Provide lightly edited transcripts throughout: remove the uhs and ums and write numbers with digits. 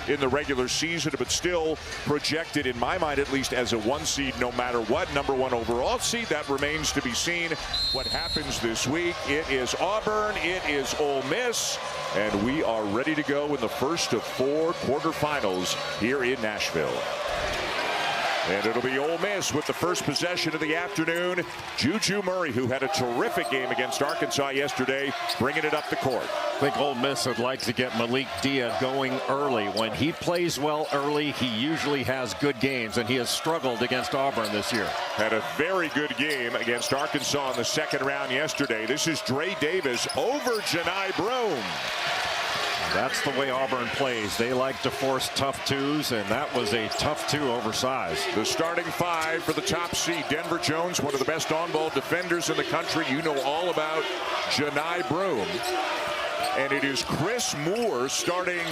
in the regular season, but still projected, in my mind at least, as a 1 seed no matter what. Number 1 overall seed. That remains to be seen what happens this week. It is Auburn, it is Ole Miss, and we are ready to go in the first of 4 quarterfinals here in Nashville. And it'll be Ole Miss with the first possession of the afternoon. Juju Murray, who had a terrific game against Arkansas yesterday, bringing it up the court. I think Ole Miss would like to get Malik Dia going early. When he plays well early, he usually has good games, and he has struggled against Auburn this year. Had a very good game against Arkansas in the second round yesterday. This is Dre Davis over Janai Broome. That's the way Auburn plays. They like to force tough twos, and that was a tough two oversized. The starting 5 for the top seed. Denver Jones, one of the best on-ball defenders in the country. You know all about Janai Broome. And it is Chris Moore starting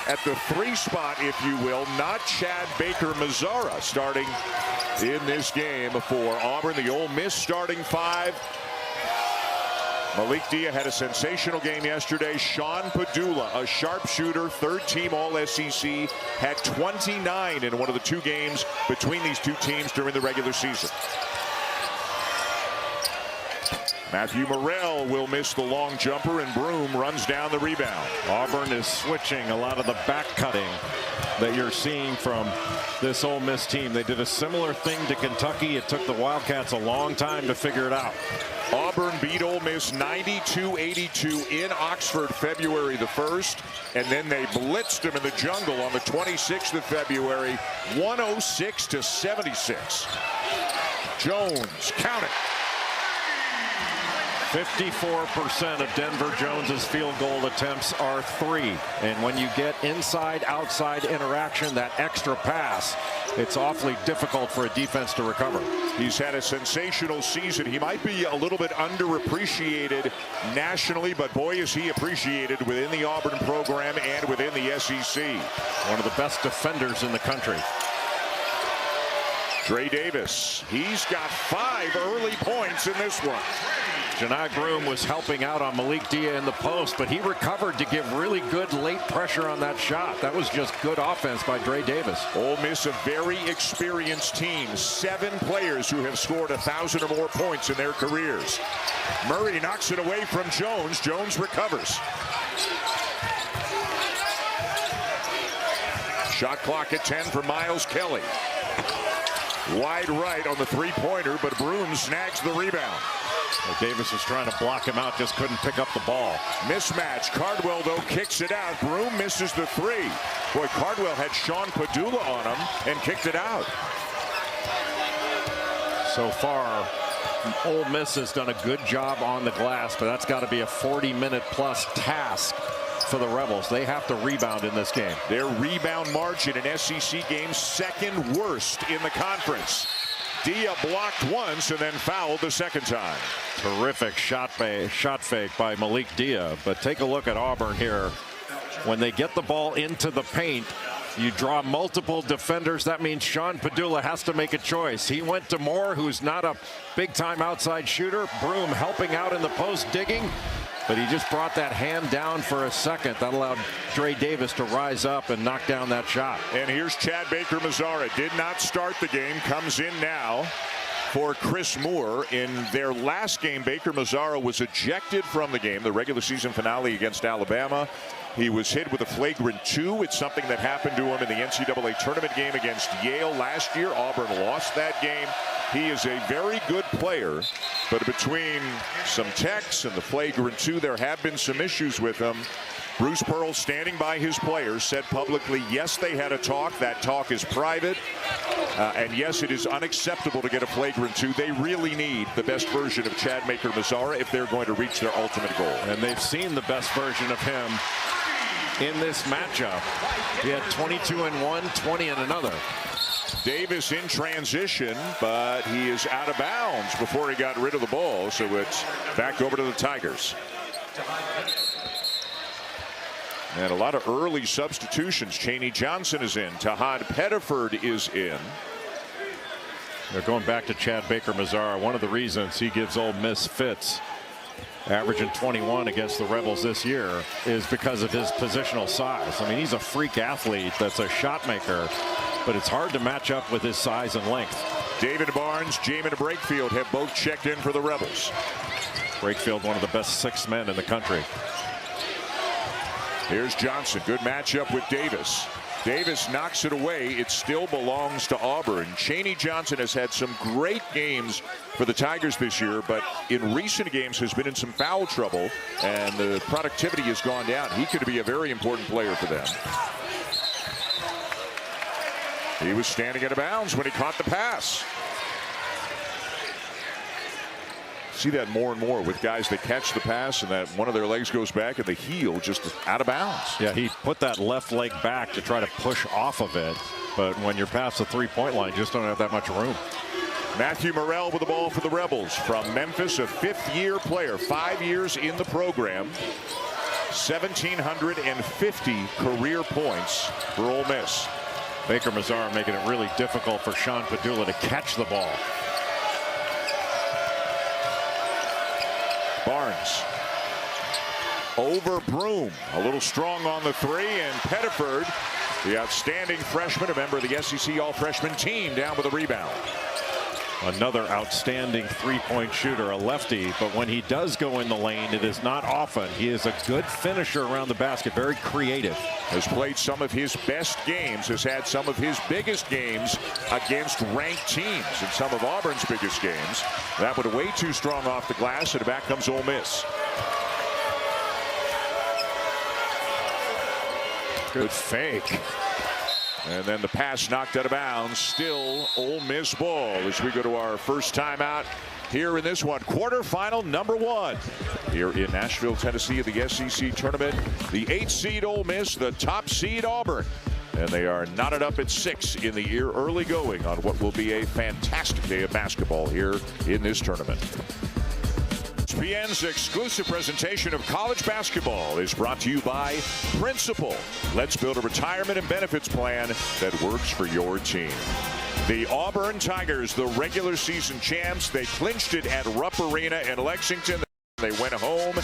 at the 3 spot, if you will, not Chad Baker-Mazara starting in this game for Auburn. The Ole Miss starting 5. Malik Dia had a sensational game yesterday. Sean Padula, a sharpshooter, 3rd-team All-SEC, had 29 in one of the 2 games between these 2 teams during the regular season. Matthew Morrell will miss the long jumper, and Broome runs down the rebound. Auburn is switching a lot of the back cutting that you're seeing from this Ole Miss team. They did a similar thing to Kentucky. It took the Wildcats a long time to figure it out. Auburn beat Ole Miss 92-82 in Oxford February the 1st, and then they blitzed them in the jungle on the 26th of February, 106-76. Jones, count it. 54% of Denver Jones's field goal attempts are 3. And when you get inside-outside interaction, that extra pass, it's awfully difficult for a defense to recover. He's had a sensational season. He might be a little bit underappreciated nationally, but boy, is he appreciated within the Auburn program and within the SEC. One of the best defenders in the country. Dre Davis, he's got 5 early points in this one. Janai Broome was helping out on Malik Dia in the post, but he recovered to give really good late pressure on that shot. That was just good offense by Dre Davis. Ole Miss, a very experienced team. 7 players who have scored 1,000 or more points in their careers. Murray knocks it away from Jones. Jones recovers. Shot clock at 10 for Miles Kelly. Wide right on the 3-pointer, but Broome snags the rebound. Davis was trying to block him out, just couldn't pick up the ball. Mismatch. Cardwell, though, kicks it out. Broome misses the 3. Boy, Cardwell had Sean Padula on him and kicked it out. So far, Ole Miss has done a good job on the glass, but that's got to be a 40-minute-plus task for the Rebels. They have to rebound in this game. Their rebound margin in SEC games, 2nd worst in the conference. Dia blocked once and then fouled the 2nd time. Terrific shot fake by Malik Dia. But take a look at Auburn here. When they get the ball into the paint, you draw multiple defenders. That means Sean Padula has to make a choice. He went to Moore, who's not a big-time outside shooter. Broome helping out in the post, digging. But he just brought that hand down for a second. That allowed Dre Davis to rise up and knock down that shot. And here's Chad Baker-Mazara. Did not start the game. Comes in now for Chris Moore. In their last game, Baker-Mazara was ejected from the game, the regular season finale against Alabama. He was hit with a flagrant 2. It's something that happened to him in the NCAA tournament game against Yale last year. Auburn lost that game. He is a very good player, but between some techs and the flagrant 2, there have been some issues with him. Bruce Pearl, standing by his players, said publicly, yes, they had a talk. That talk is private. And yes, it is unacceptable to get a flagrant 2. They really need the best version of Chad Baker-Mazara if they're going to reach their ultimate goal. And they've seen the best version of him in this matchup. He had 22 in one, 20 in another. Davis in transition, but he is out of bounds before he got rid of the ball, so it's back over to the Tigers. And a lot of early substitutions. Chaney Johnson is in. Tahad Pettiford is in. They're going back to Chad Baker-Mazara. One of the reasons he gives Ole Miss fits averaging 21 against the Rebels this year, is because of his positional size. I mean, he's a freak athlete that's a shot maker, but it's hard to match up with his size and length. David Barnes, Jamin Brakefield have both checked in for the Rebels. Brakefield, one of the best 6 men in the country. Here's Johnson. Good matchup with Davis. Davis knocks it away. It still belongs to Auburn. Chaney Johnson has had some great games for the Tigers this year, but in recent games has been in some foul trouble, and the productivity has gone down. He could be a very important player for them. He was standing out of bounds when he caught the pass. See that more and more with guys that catch the pass and that one of their legs goes back and the heel just out of bounds. Yeah, he put that left leg back to try to push off of it, but when you're past the three-point line, you just don't have that much room. Matthew Morrell with the ball for the Rebels from Memphis, a 5th-year player, 5 years in the program. 1,750 career points for Ole Miss. Baker Mazara making it really difficult for Sean Padula to catch the ball. Barnes over Broom, a little strong on the 3, and Pettiford, the outstanding freshman, a member of the SEC All-Freshman team, down with a rebound. Another outstanding three-point shooter, a lefty, but when he does go in the lane, it is not often. He is a good finisher around the basket, very creative. Has played some of his best games, has had some of his biggest games against ranked teams in some of Auburn's biggest games. That one way too strong off the glass, and back comes Ole Miss. Good fake. And then the pass knocked out of bounds. Still Ole Miss ball as we go to our first timeout here in this one. Quarterfinal number 1 here in Nashville, Tennessee, at the SEC tournament. The 8th seed Ole Miss, the top seed Auburn. And they are knotted up at 6 in the year early going on what will be a fantastic day of basketball here in this tournament. ESPN's exclusive presentation of college basketball is brought to you by Principal. Let's build a retirement and benefits plan that works for your team. The Auburn Tigers, the regular season champs, they clinched it at Rupp Arena in Lexington. They went home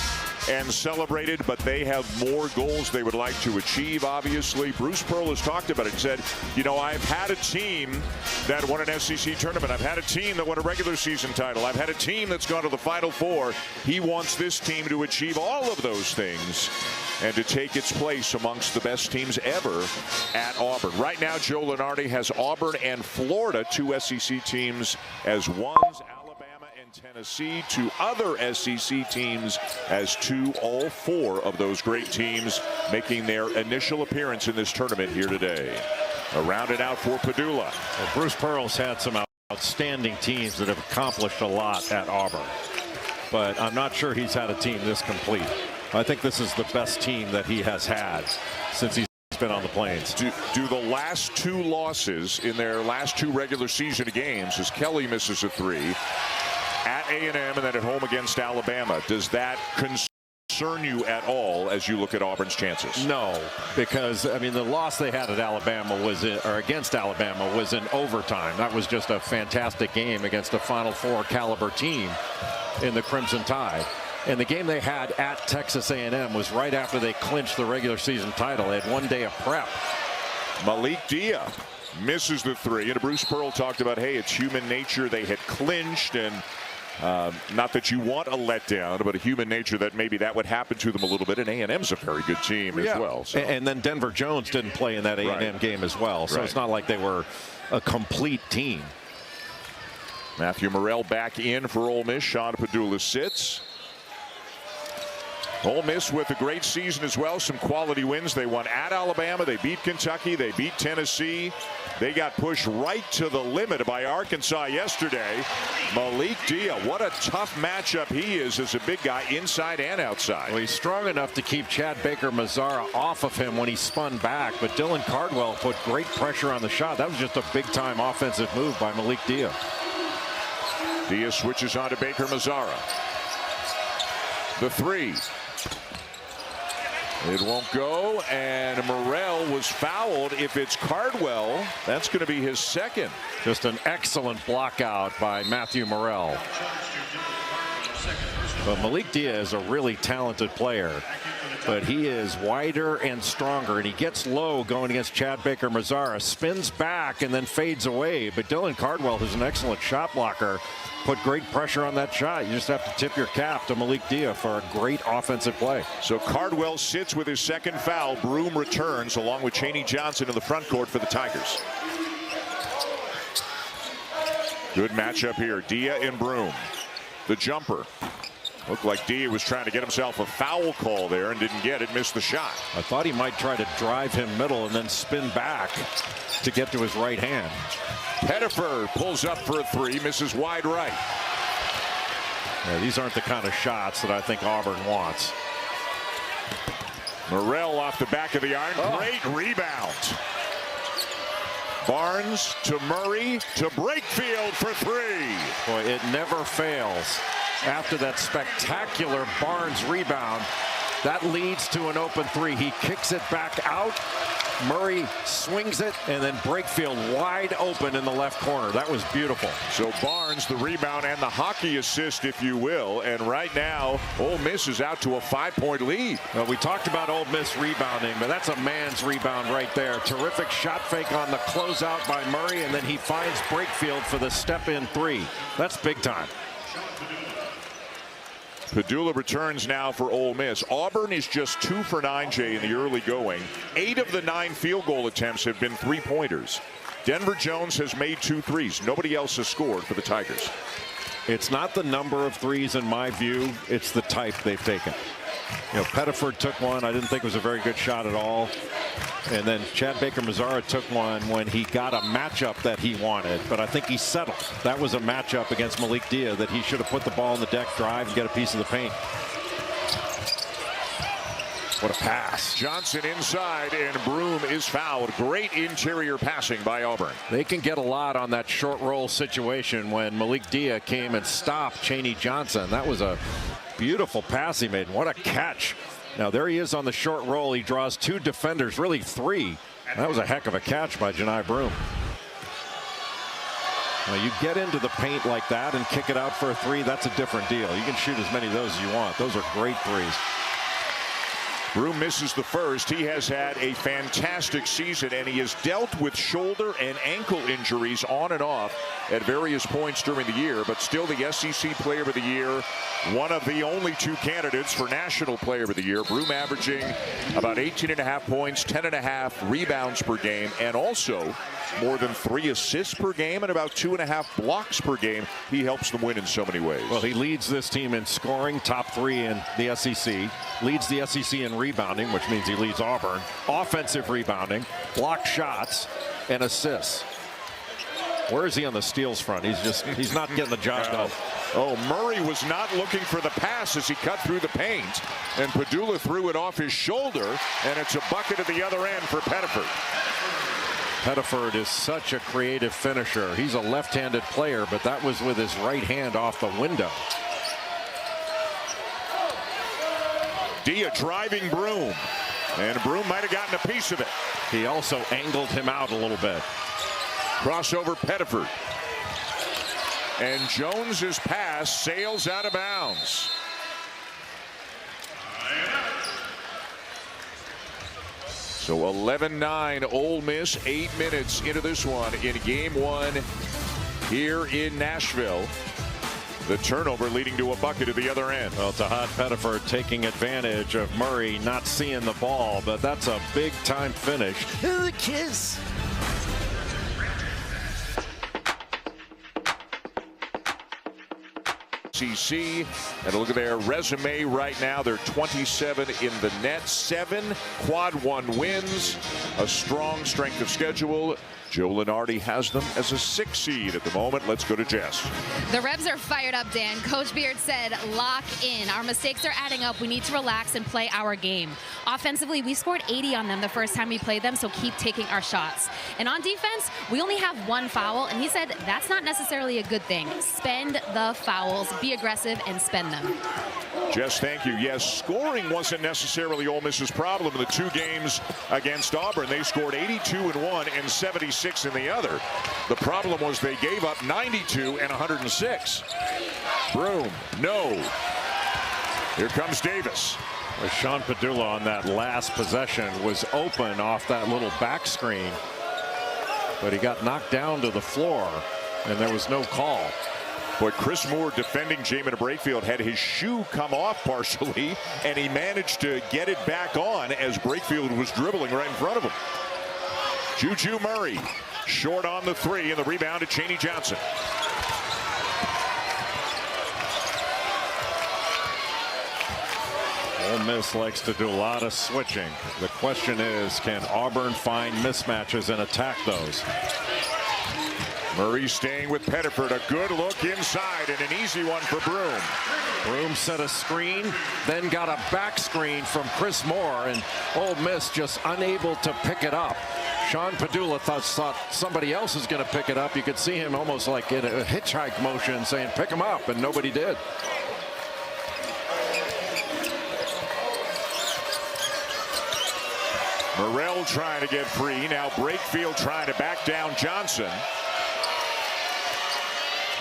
and celebrated, but they have more goals they would like to achieve, obviously. Bruce Pearl has talked about it. He said, you know, I've had a team that won an SEC tournament. I've had a team that won a regular season title. I've had a team that's gone to the Final Four. He wants this team to achieve all of those things and to take its place amongst the best teams ever at Auburn. Right now, Joe Lunardi has Auburn and Florida, 2 SEC teams, as ones. Tennessee, 2 other SEC teams as 2, all 4 of those great teams making their initial appearance in this tournament here today. Around and out for Padula. Well, Bruce Pearl's had some outstanding teams that have accomplished a lot at Auburn, but I'm not sure he's had a team this complete. I think this is the best team that he has had since he's been on the Plains. Do the last 2 losses in their last 2 regular season games, as Kelly misses a 3, at A&M and then at home against Alabama, does that concern you at all as you look at Auburn's chances? No, because I mean the loss they had at Alabama was against Alabama was in overtime. That was just a fantastic game against a Final Four caliber team in the Crimson Tide. And the game they had at Texas A&M was right after they clinched the regular season title. They had 1 day of prep. Malik Dia misses the 3, and Bruce Pearl talked about, hey, it's human nature. They had clinched, and not that you want a letdown, but a human nature that maybe that would happen to them a little bit. And A&M's a very good team as well. So. And then Denver Jones didn't play in that A&M game as well. So it's not like they were a complete team. Matthew Morrell back in for Ole Miss. Sean Padula sits. Ole Miss with a great season as well. Some quality wins. They won at Alabama. They beat Kentucky. They beat Tennessee. They got pushed right to the limit by Arkansas yesterday. Malik Dia, what a tough matchup he is as a big guy inside and outside. Well, he's strong enough to keep Chad Baker Mazara off of him when he spun back, but Dylan Cardwell put great pressure on the shot. That was just a big-time offensive move by Malik Dia. Dia switches on to Baker Mazara. The 3. It won't go, and Morrell was fouled. If it's Cardwell, that's going to be his 2nd. Just an excellent block out by Matthew Morrell. But Malik Dia is a really talented player, but he is wider and stronger, and he gets low going against Chad Baker-Mazara, spins back and then fades away. But Dylan Cardwell, who's an excellent shot blocker, put great pressure on that shot. You just have to tip your cap to Malik Dia for a great offensive play. So Cardwell sits with his second foul. Broom returns along with Chaney Johnson in the front court for the Tigers. Good matchup here. Dia and Broom. The jumper. Looked like Dia was trying to get himself a foul call there and didn't get it, missed the shot. I thought he might try to drive him middle and then spin back to get to his right hand. Pettiford pulls up for a three, misses wide right. Yeah, these aren't the kind of shots that I think Auburn wants. Morrell off the back of the iron. Great rebound. Barnes to Murray to Brakefield for three. Boy, it never fails. After that spectacular Barnes rebound, that leads to an open three. He kicks it back out. Murray swings it, and then Brakefield wide open in the left corner. That was beautiful. So Barnes, the rebound and the hockey assist, if you will. And right now, Ole Miss is out to a 5-point lead. Well, we talked about Ole Miss rebounding, but that's a man's rebound right there. Terrific shot fake on the closeout by Murray, and then he finds Brakefield for the step-in three. That's big time. Padula returns now for Ole Miss. Auburn is just 2 for 9, Jay, in the early going. 8 of the 9 field goal attempts have been three-pointers. Denver Jones has made 2 threes. Nobody else has scored for the Tigers. It's not the number of threes in my view. It's the type they've taken. You know, Pettiford took one. I didn't think it was a very good shot at all. And then Chad Baker-Mazara took one when he got a matchup that he wanted, but I think he settled. That was a matchup against Malik Dia that he should have put the ball on the deck, drive, and get a piece of the paint. What a pass. Johnson inside, and Broom is fouled. Great interior passing by Auburn. They can get a lot on that short roll situation when Malik Dia came and stopped Chaney Johnson. That was a beautiful pass he made. What a catch. Now there he is on the short roll. He draws 2 defenders, really 3. That was a heck of a catch by Janai Broom. Now you get into the paint like that and kick it out for a 3, that's a different deal. You can shoot as many of those as you want. Those are great threes. Broom misses the first. He has had a fantastic season, and he has dealt with shoulder and ankle injuries on and off at various points during the year, but still the SEC Player of the Year, one of the only 2 candidates for National Player of the Year. Broom averaging about 18.5 points, 10.5 rebounds per game, and also more than 3 assists per game and about 2.5 blocks per game. He helps them win in so many ways. Well, he leads this team in scoring, top 3 in the SEC, leads the SEC in rebounding, which means he leads Auburn, offensive rebounding, block shots, and assists. Where is he on the steals front? He's not getting the job done. Oh, Murray was not looking for the pass as he cut through the paint, and Padula threw it off his shoulder, and it's a bucket at the other end for Pettiford. Pettiford is such a creative finisher. He's a left-handed player, but that was with his right hand off the window. Dia driving Broom, and Broom might have gotten a piece of it. He also angled him out a little bit. Crossover Pettiford. And Jones's pass sails out of bounds. So 11-9 Ole Miss, 8 minutes into this one in game 1 here in Nashville. The turnover leading to a bucket at the other end. Well, Tahad Pettiford taking advantage of Murray not seeing the ball, but that's a big time finish. Ooh, kiss. SEC, and look at their resume right now. They're 27 in the net, 7 quad 1 wins, a strong strength of schedule. Joe Lunardi has them as a 6 seed at the moment. Let's go to Jess. The Rebs are fired up, Dan. Coach Beard said, lock in. Our mistakes are adding up. We need to relax and play our game. Offensively, we scored 80 on them the first time we played them, so keep taking our shots. And on defense, we only have 1 foul, and he said that's not necessarily a good thing. Spend the fouls, be aggressive, and spend them. Jess, thank you. Yes, scoring wasn't necessarily Ole Miss's problem in the 2 games against Auburn. They scored 82 in one and 76 in the other. The problem was they gave up 92 and 106. Broom, no. Here comes Davis. Sean Padula on that last possession was open off that little back screen, but he got knocked down to the floor, and there was no call. But Chris Moore, defending Jamin Brakefield, had his shoe come off partially, and he managed to get it back on as Brakefield was dribbling right in front of him. Juju Murray, short on the three, and the rebound to Chaney Johnson. Ole Miss likes to do a lot of switching. The question is, can Auburn find mismatches and attack those? Murray staying with Pettiford. A good look inside and an easy one for Broom. Broom set a screen, then got a back screen from Chris Moore, and Ole Miss just unable to pick it up. Sean Padula thought somebody else is going to pick it up. You could see him almost like in a hitchhike motion saying, pick him up, and nobody did. Morrell trying to get free. Now Brakefield trying to back down Johnson.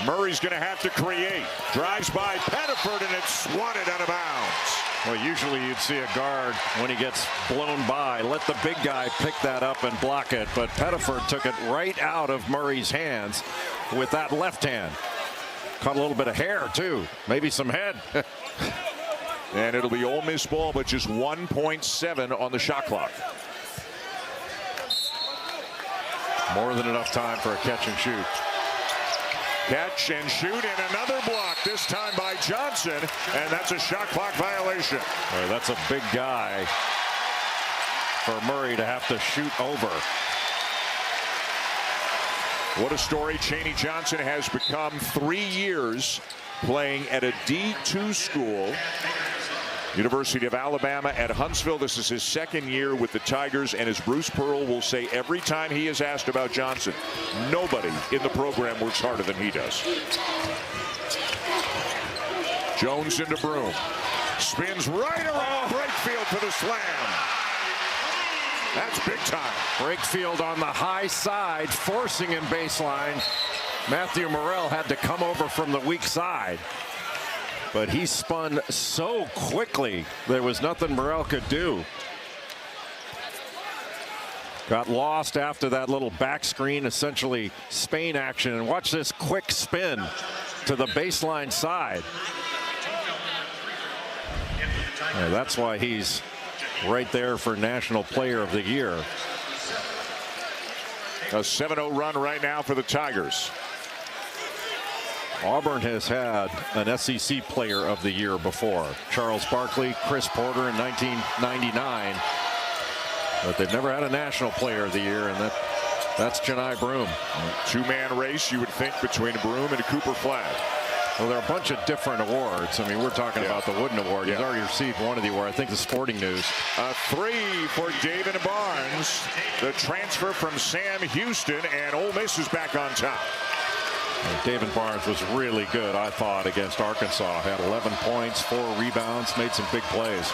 Murray's going to have to create. Drives by Pettiford, and it's swatted out of bounds. Well, usually you'd see a guard, when he gets blown by, let the big guy pick that up and block it. But Pettiford took it right out of Murray's hands with that left hand. Caught a little bit of hair, too. Maybe some head. And it'll be Ole Miss ball, but just 1.7 on the shot clock. More than enough time for a catch and shoot. Catch and shoot, and another block, this time by Johnson, and that's a shot clock violation. Well, that's a big guy for Murray to have to shoot over. What a story. Chaney Johnson has become 3 years playing at a D2 school. University of Alabama at Huntsville. This is his 2nd year with the Tigers, and as Bruce Pearl will say every time he is asked about Johnson, nobody in the program works harder than he does. Jones into Broom. Spins right around Brakefield for the slam. That's big time. Brakefield on the high side, forcing him baseline. Matthew Morrell had to come over from the weak side. But he spun so quickly, there was nothing Morrell could do. Got lost after that little back screen, essentially Spain action. And watch this quick spin to the baseline side. Yeah, that's why he's right there for National Player of the Year. A 7-0 run right now for the Tigers. Auburn has had an SEC Player of the Year before. Charles Barkley, Chris Porter in 1999. But they've never had a National Player of the Year, and that's Johni Broome. Two-man race, you would think, between Broome and Cooper Flag. Well, there are a bunch of different awards. I mean, we're talking about the Wooden Award. He's already received one of the awards. I think the Sporting News. A 3 for David Barnes. The transfer from Sam Houston, and Ole Miss is back on top. David Barnes was really good, I thought, against Arkansas. Had 11 points, 4 rebounds, made some big plays.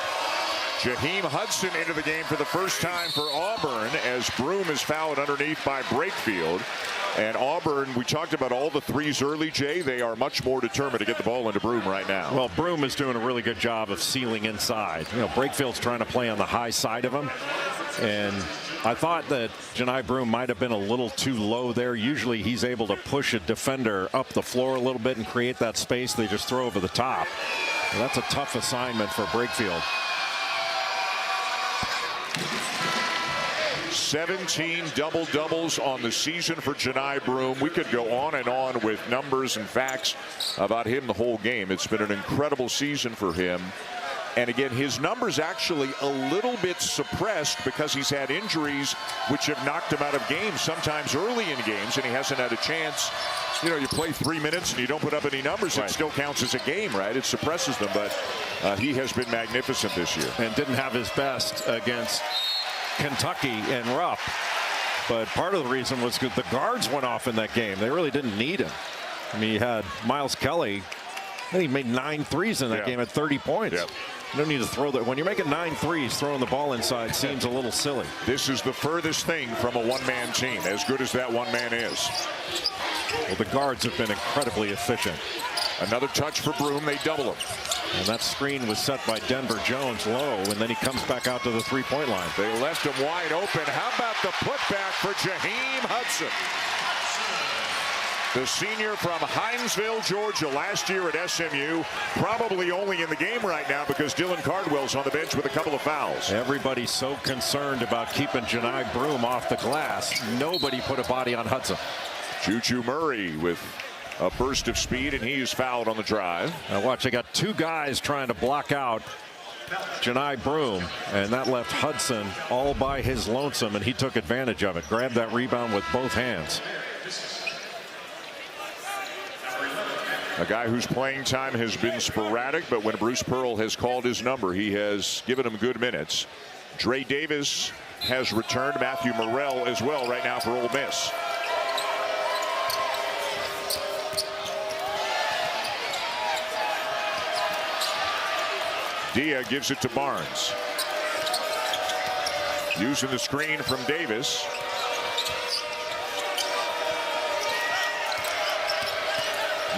Jaheim Hudson into the game for the first time for Auburn as Broome is fouled underneath by Brakefield. And Auburn, we talked about all the threes early, Jay. They are much more determined to get the ball into Broome right now. Well, Broome is doing a really good job of sealing inside. You know, Brakefield's trying to play on the high side of him. And I thought that Johni Broome might have been a little too low there. Usually he's able to push a defender up the floor a little bit and create that space they just throw over the top. Well, that's a tough assignment for Brakefield. 17 double-doubles on the season for Johni Broome. We could go on and on with numbers and facts about him the whole game. It's been an incredible season for him. And again, his numbers actually a little bit suppressed because he's had injuries which have knocked him out of games, sometimes early in games, and he hasn't had a chance. You know, you play 3 minutes and you don't put up any numbers, it still counts as a game, right? It suppresses them, but he has been magnificent this year. And didn't have his best against Kentucky and Rupp. But part of the reason was because the guards went off in that game. They really didn't need him. I mean, you had Miles Kelly. I think he made 9 threes in that game at 30 points. You don't need to throw that. When you're making 9 threes, throwing the ball inside seems a little silly. This is the furthest thing from a one-man team, as good as that one man is. Well, the guards have been incredibly efficient. Another touch for Broome. They double him. And that screen was set by Denver Jones low, and then he comes back out to the three-point line. They left him wide open. How about the putback for Jaheim Hudson? The senior from Hinesville, Georgia, last year at SMU, probably only in the game right now because Dylan Cardwell's on the bench with a couple of fouls. Everybody's so concerned about keeping Janai Broom off the glass. Nobody put a body on Hudson. Juju Murray with a burst of speed, and he's fouled on the drive. Now watch, they got two guys trying to block out Janai Broom, and that left Hudson all by his lonesome, and he took advantage of it. Grabbed that rebound with both hands. A guy whose playing time has been sporadic, but when Bruce Pearl has called his number, he has given him good minutes. Dre Davis has returned. Matthew Morrell as well right now for Ole Miss. Dia gives it to Barnes. Using the screen from Davis.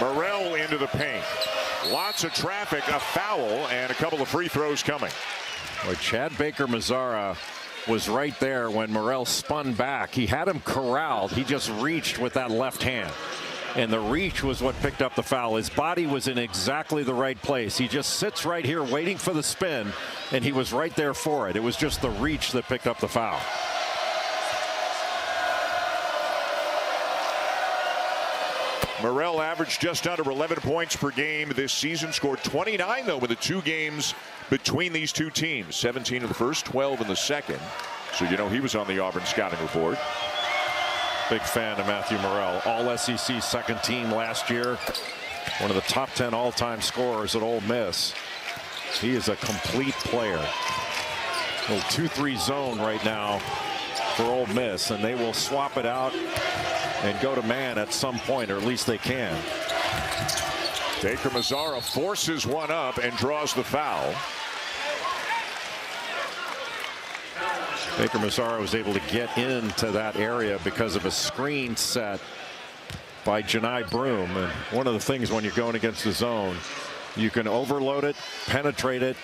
Morrell into the paint. Lots of traffic, a foul, and a couple of free throws coming. Boy, Chad Baker-Mazara was right there when Morrell spun back. He had him corralled. He just reached with that left hand. And the reach was what picked up the foul. His body was in exactly the right place. He just sits right here waiting for the spin, and he was right there for it. It was just the reach that picked up the foul. Morrell averaged just under 11 points per game this season. Scored 29, though, with the 2 games between these two teams. 17 in the first, 12 in the second. So, you know, he was on the Auburn scouting report. Big fan of Matthew Morrell. All SEC second team last year. One of the top 10 all-time scorers at Ole Miss. He is a complete player. Little 2-3 zone right now for Ole Miss, and they will swap it out and go to man at some point, or at least they can. Baker-Mazara forces one up and draws the foul. Baker-Mazara was able to get into that area because of a screen set by Janai Broom. And one of the things when you're going against the zone, you can overload it, penetrate it,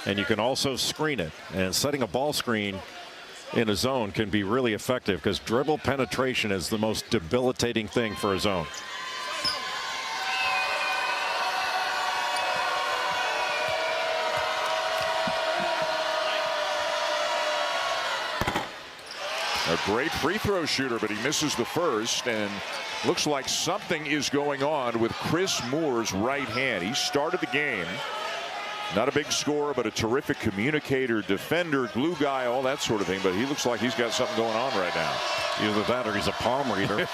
and you can also screen it. And setting a ball screen in a zone can be really effective because dribble penetration is the most debilitating thing for a zone. A great free throw shooter, but he misses the first, and looks like something is going on with Chris Moore's right hand. He started the game. Not a big scorer, but a terrific communicator, defender, glue guy, all that sort of thing. But he looks like he's got something going on right now. Either that or he's a palm reader.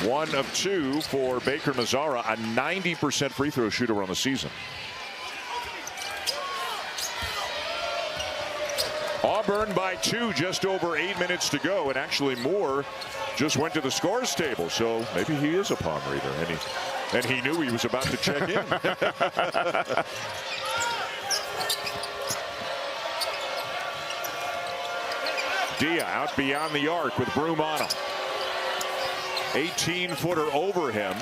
1 of 2 for Baker-Mazara, a 90% free throw shooter on the season. Auburn by 2, just over 8 minutes to go. And actually Moore just went to the scores table. So maybe he is a palm reader. And he knew he was about to check in. Dia out beyond the arc with Broom on him. 18-footer over him.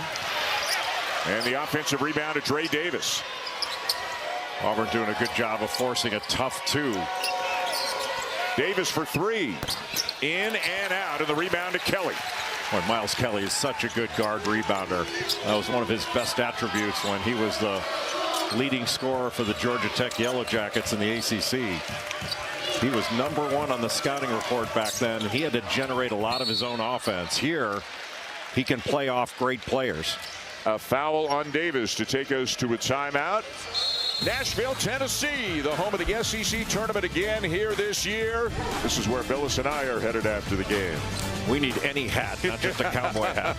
And the offensive rebound to Dre Davis. Auburn doing a good job of forcing a tough 2. Davis for 3. In and out, and the rebound to Kelly. Boy, Miles Kelly is such a good guard rebounder. That was one of his best attributes when he was the leading scorer for the Georgia Tech Yellow Jackets in the ACC. He was #1 on the scouting report back then. He had to generate a lot of his own offense. Here, he can play off great players. A foul on Davis to take us to a timeout. Nashville, Tennessee, the home of the SEC tournament again here this year. This is where Billis and I are headed after the game. We need any hat, not just a cowboy hat.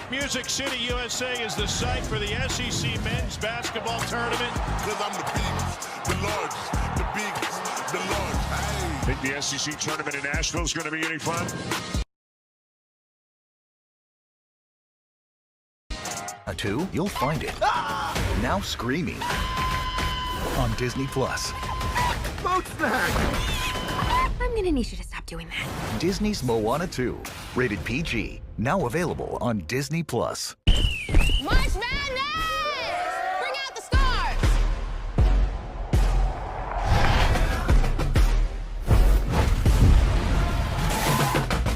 Music City, USA is the site for the SEC men's basketball tournament. Because I'm the biggest, the largest, the biggest, the largest. Think the SEC tournament in Nashville is going to be any fun? A 2, you'll find it. Now screaming on Disney Plus. Boat snack! I'm I'm gonna need you to stop doing that. Disney's Moana 2, rated PG, now available on Disney+. March Madness! Bring out the stars!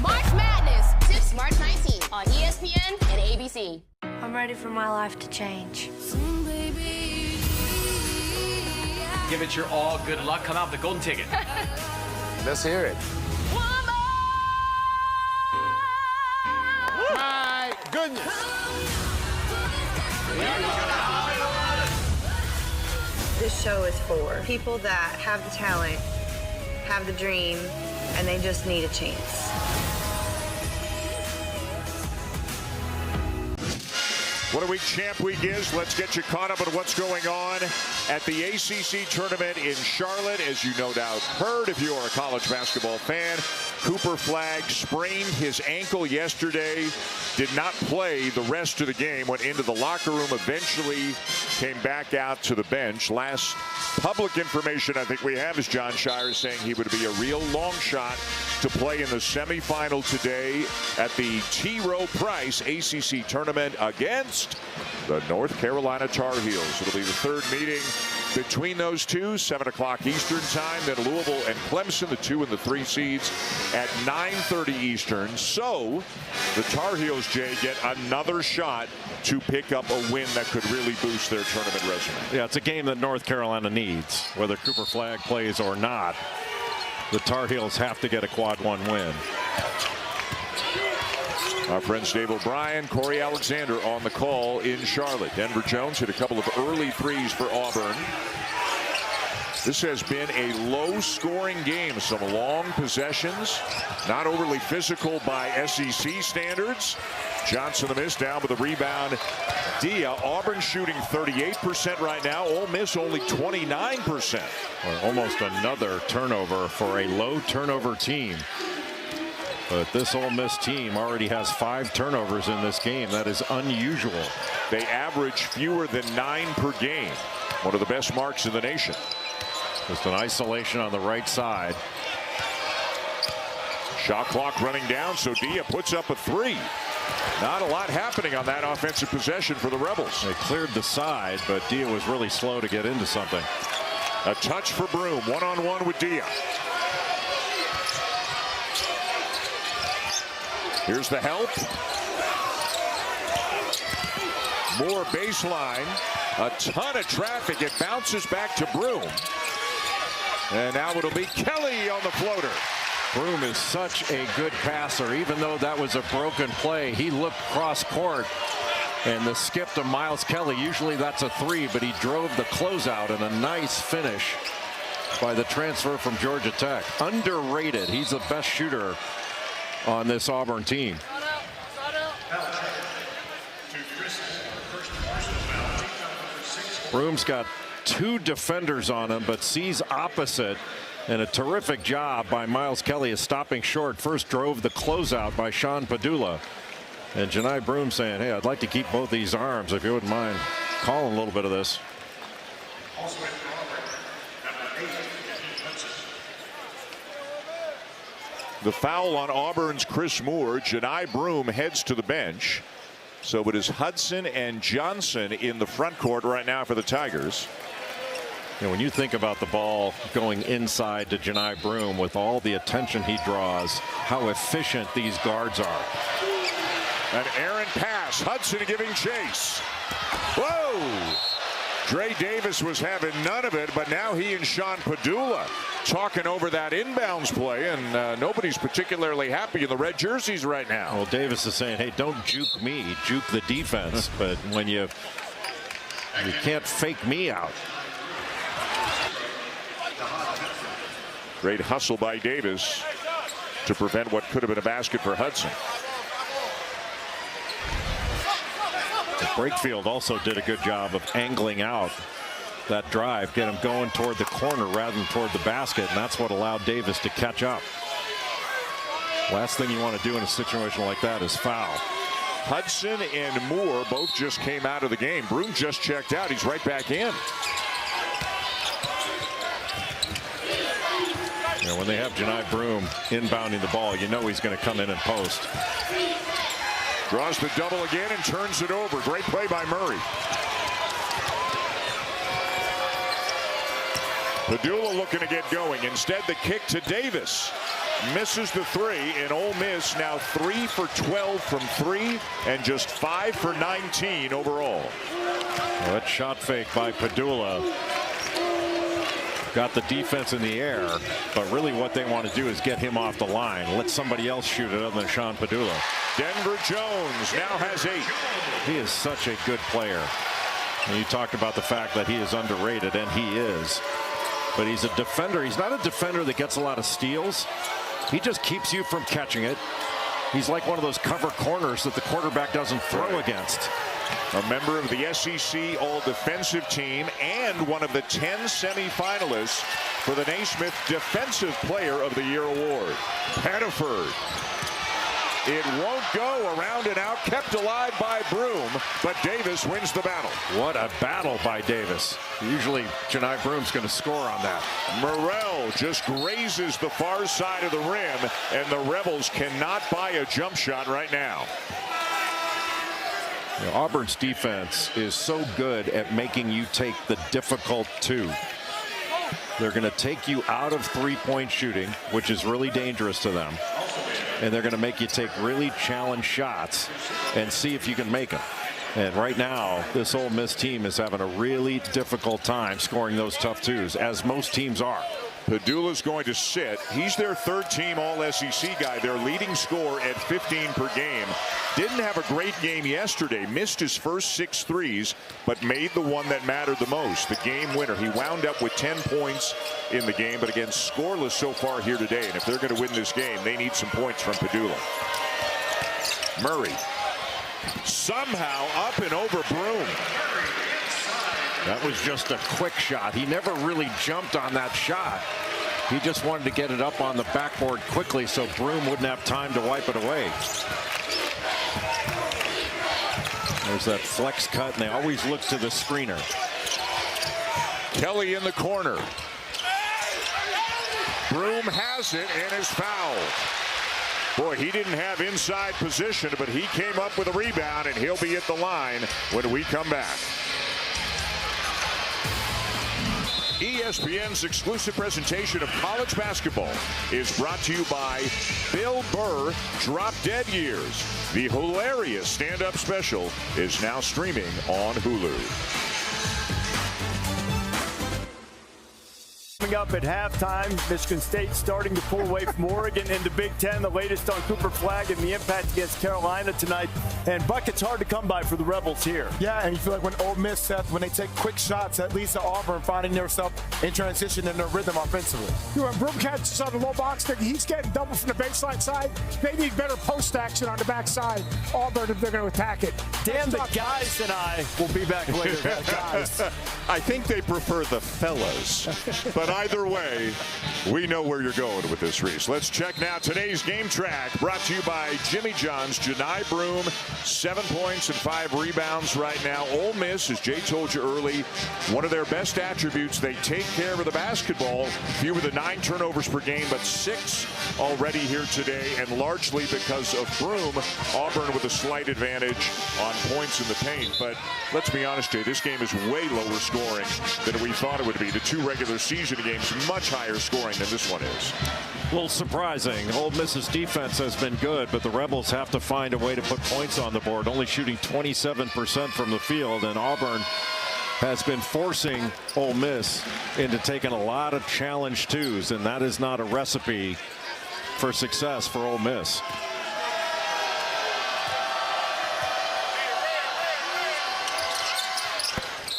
March Madness, tips March 19th on ESPN and ABC. I'm ready for my life to change. Give it your all. Good luck. Come out with the golden ticket. Let's hear it. My goodness. This show is for people that have the talent, have the dream, and they just need a chance. What a week Champ Week is. Let's get you caught up on what's going on at the ACC tournament in Charlotte. As you no doubt heard if you are a college basketball fan, Cooper Flagg sprained his ankle yesterday, did not play the rest of the game, went into the locker room, eventually came back out to the bench. Last public information I think we have is John Shire saying he would be a real long shot to play in the semifinal today at the T. Rowe Price ACC tournament against the North Carolina Tar Heels. It'll be the third meeting between those two, 7 o'clock Eastern time. Then Louisville and Clemson, the 2 and the 3 seeds, at 9:30 Eastern. So the Tar Heels, Jay, get another shot to pick up a win that could really boost their tournament resume. Yeah, it's a game that North Carolina needs, whether Cooper Flagg plays or not. The Tar Heels have to get a quad 1 win. Our friends Dave O'Brien, Corey Alexander on the call in Charlotte. Denver Jones hit a couple of early threes for Auburn. This has been a low-scoring game. Some long possessions, not overly physical by SEC standards. Johnson the miss, down with a rebound. Dia. Auburn shooting 38% right now. Ole Miss only 29%. Or almost another turnover for a low turnover team. But this Ole Miss team already has 5 turnovers in this game. That is unusual. They average fewer than 9 per game. One of the best marks in the nation. Just an isolation on the right side. Shot clock running down, so Dia puts up a 3. Not a lot happening on that offensive possession for the Rebels. They cleared the side, but Dia was really slow to get into something. A touch for Broom, one-on-one with Dia. Here's the help. More baseline. A ton of traffic. It bounces back to Broom. And now it'll be Kelly on the floater. Broom is such a good passer. Even though that was a broken play, he looked cross court. And the skip to Miles Kelly, usually that's a 3, but he drove the closeout and a nice finish by the transfer from Georgia Tech. Underrated. He's the best shooter on this Auburn team. Broom's got 2 defenders on him, but sees opposite, and a terrific job by Miles Kelly is stopping short. First drove the closeout by Sean Padula, and Janai Broom saying, hey, I'd like to keep both these arms if you wouldn't mind calling a little bit of this. The foul on Auburn's Chris Moore. Janai Broom heads to the bench. So it is Hudson and Johnson in the front court right now for the Tigers. You know, when you think about the ball going inside to Janai Broom with all the attention he draws, how efficient these guards are. An errant pass. Hudson giving chase. Whoa! Dre Davis was having none of it, but now he and Sean Padula talking over that inbounds play, and nobody's particularly happy in the red jerseys right now. Well, Davis is saying, hey, don't juke me, juke the defense. But when you can't fake me out. Great hustle by Davis to prevent what could have been a basket for Hudson. Brakefield also did a good job of angling out that drive, get him going toward the corner rather than toward the basket, and that's what allowed Davis to catch up. Last thing you want to do in a situation like that is foul. Hudson and Moore both just came out of the game. Broom just checked out. He's right back in. You know, when they have Janai Broom inbounding the ball, you know he's going to come in and post. Draws the double again and turns it over. Great play by Murray. Padula looking to get going. Instead, the kick to Davis. Misses the three, and Ole Miss now 3 for 12 from 3 and just 5 for 19 overall. Well, that shot fake by Padula got the defense in the air, but really what they want to do is get him off the line. Let somebody else shoot it other than Sean Padula. Denver Jones now has 8. He is such a good player. And you talked about the fact that he is underrated, and he is. But he's a defender. He's not a defender that gets a lot of steals. He just keeps you from catching it. He's like one of those cover corners that the quarterback doesn't throw against. A member of the SEC All-Defensive Team and one of the 10 semifinalists for the Naismith Defensive Player of the Year award. Pettiford. It won't go. Around and out, kept alive by Broom, but Davis wins the battle. What a battle by Davis. Usually Janai Broom's going to score on that. Morrell just grazes the far side of the rim, and the Rebels cannot buy a jump shot right now. You know, Auburn's defense is so good at making you take the difficult 2. They're going to take you out of three-point shooting, which is really dangerous to them. And they're going to make you take really challenged shots and see if you can make them. And right now, this Ole Miss team is having a really difficult time scoring those tough 2s, as most teams are. Padula's going to sit. He's their third-team All-SEC guy, their leading scorer at 15 per game. Didn't have a great game yesterday. Missed his first 6 threes, but made the one that mattered the most, the game winner. He wound up with 10 points in the game, but again, scoreless so far here today. And if they're going to win this game, they need some points from Padula. Murray somehow up and over Broom. That was just a quick shot. He never really jumped on that shot. He just wanted to get it up on the backboard quickly so Broom wouldn't have time to wipe it away. There's that flex cut, and they always look to the screener. Kelly in the corner. Broom has it and is fouled. Boy, he didn't have inside position, but he came up with a rebound, and he'll be at the line when we come back. ESPN's exclusive presentation of college basketball is brought to you by Bill Burr Drop Dead Years. The hilarious stand-up special is now streaming on Hulu. Coming up at halftime, Michigan State starting to pull away from Oregon in the Big Ten. The latest on Cooper Flagg and the impact against Carolina tonight. And buckets hard to come by for the Rebels here. Yeah, and you feel like when Ole Miss, Seth, when they take quick shots, at least Auburn finding themselves in transition and their rhythm offensively. When Broom catches on the low box, he's getting double from the baseline side. They need better post action on the backside. Auburn, if they're going to attack it. Dan, the guys and I will be back later. Guys. I think they prefer the fellas. But either way, we know where you're going with this, Reese. Let's check now today's game track, brought to you by Jimmy John's. Janai Broom, 7 points and 5 rebounds right now. Ole Miss, as Jay told you early, one of their best attributes, they take care of the basketball. Fewer than 9 turnovers per game, but 6 already here today, and largely because of Broom. Auburn with a slight advantage on points in the paint. But let's be honest, Jay, this game is way lower scoring than we thought it would be. The 2 regular season games much higher scoring than this one is. A little surprising. Ole Miss's defense has been good, but the Rebels have to find a way to put points on the board, only shooting 27% from the field, and Auburn has been forcing Ole Miss into taking a lot of challenge 2s, and that is not a recipe for success for Ole Miss.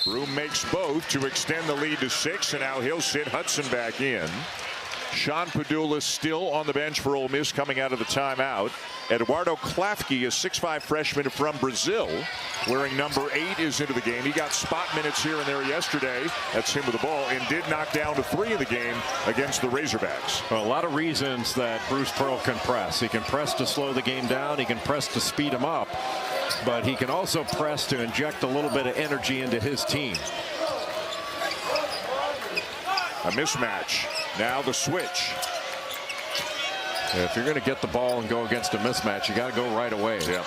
Broom makes both to extend the lead to 6, and now he'll sit Hudson back in. Sean Padula still on the bench for Ole Miss coming out of the timeout. Eduardo Klafke, a 6'5 freshman from Brazil, wearing number 8, is into the game. He got spot minutes here and there yesterday. That's him with the ball, and did knock down to 3 in the game against the Razorbacks. Well, a lot of reasons that Bruce Pearl can press. He can press to slow the game down. He can press to speed him up. But he can also press to inject a little bit of energy into his team. A mismatch. Now the switch. If you're going to get the ball and go against a mismatch, you got to go right away. Yeah.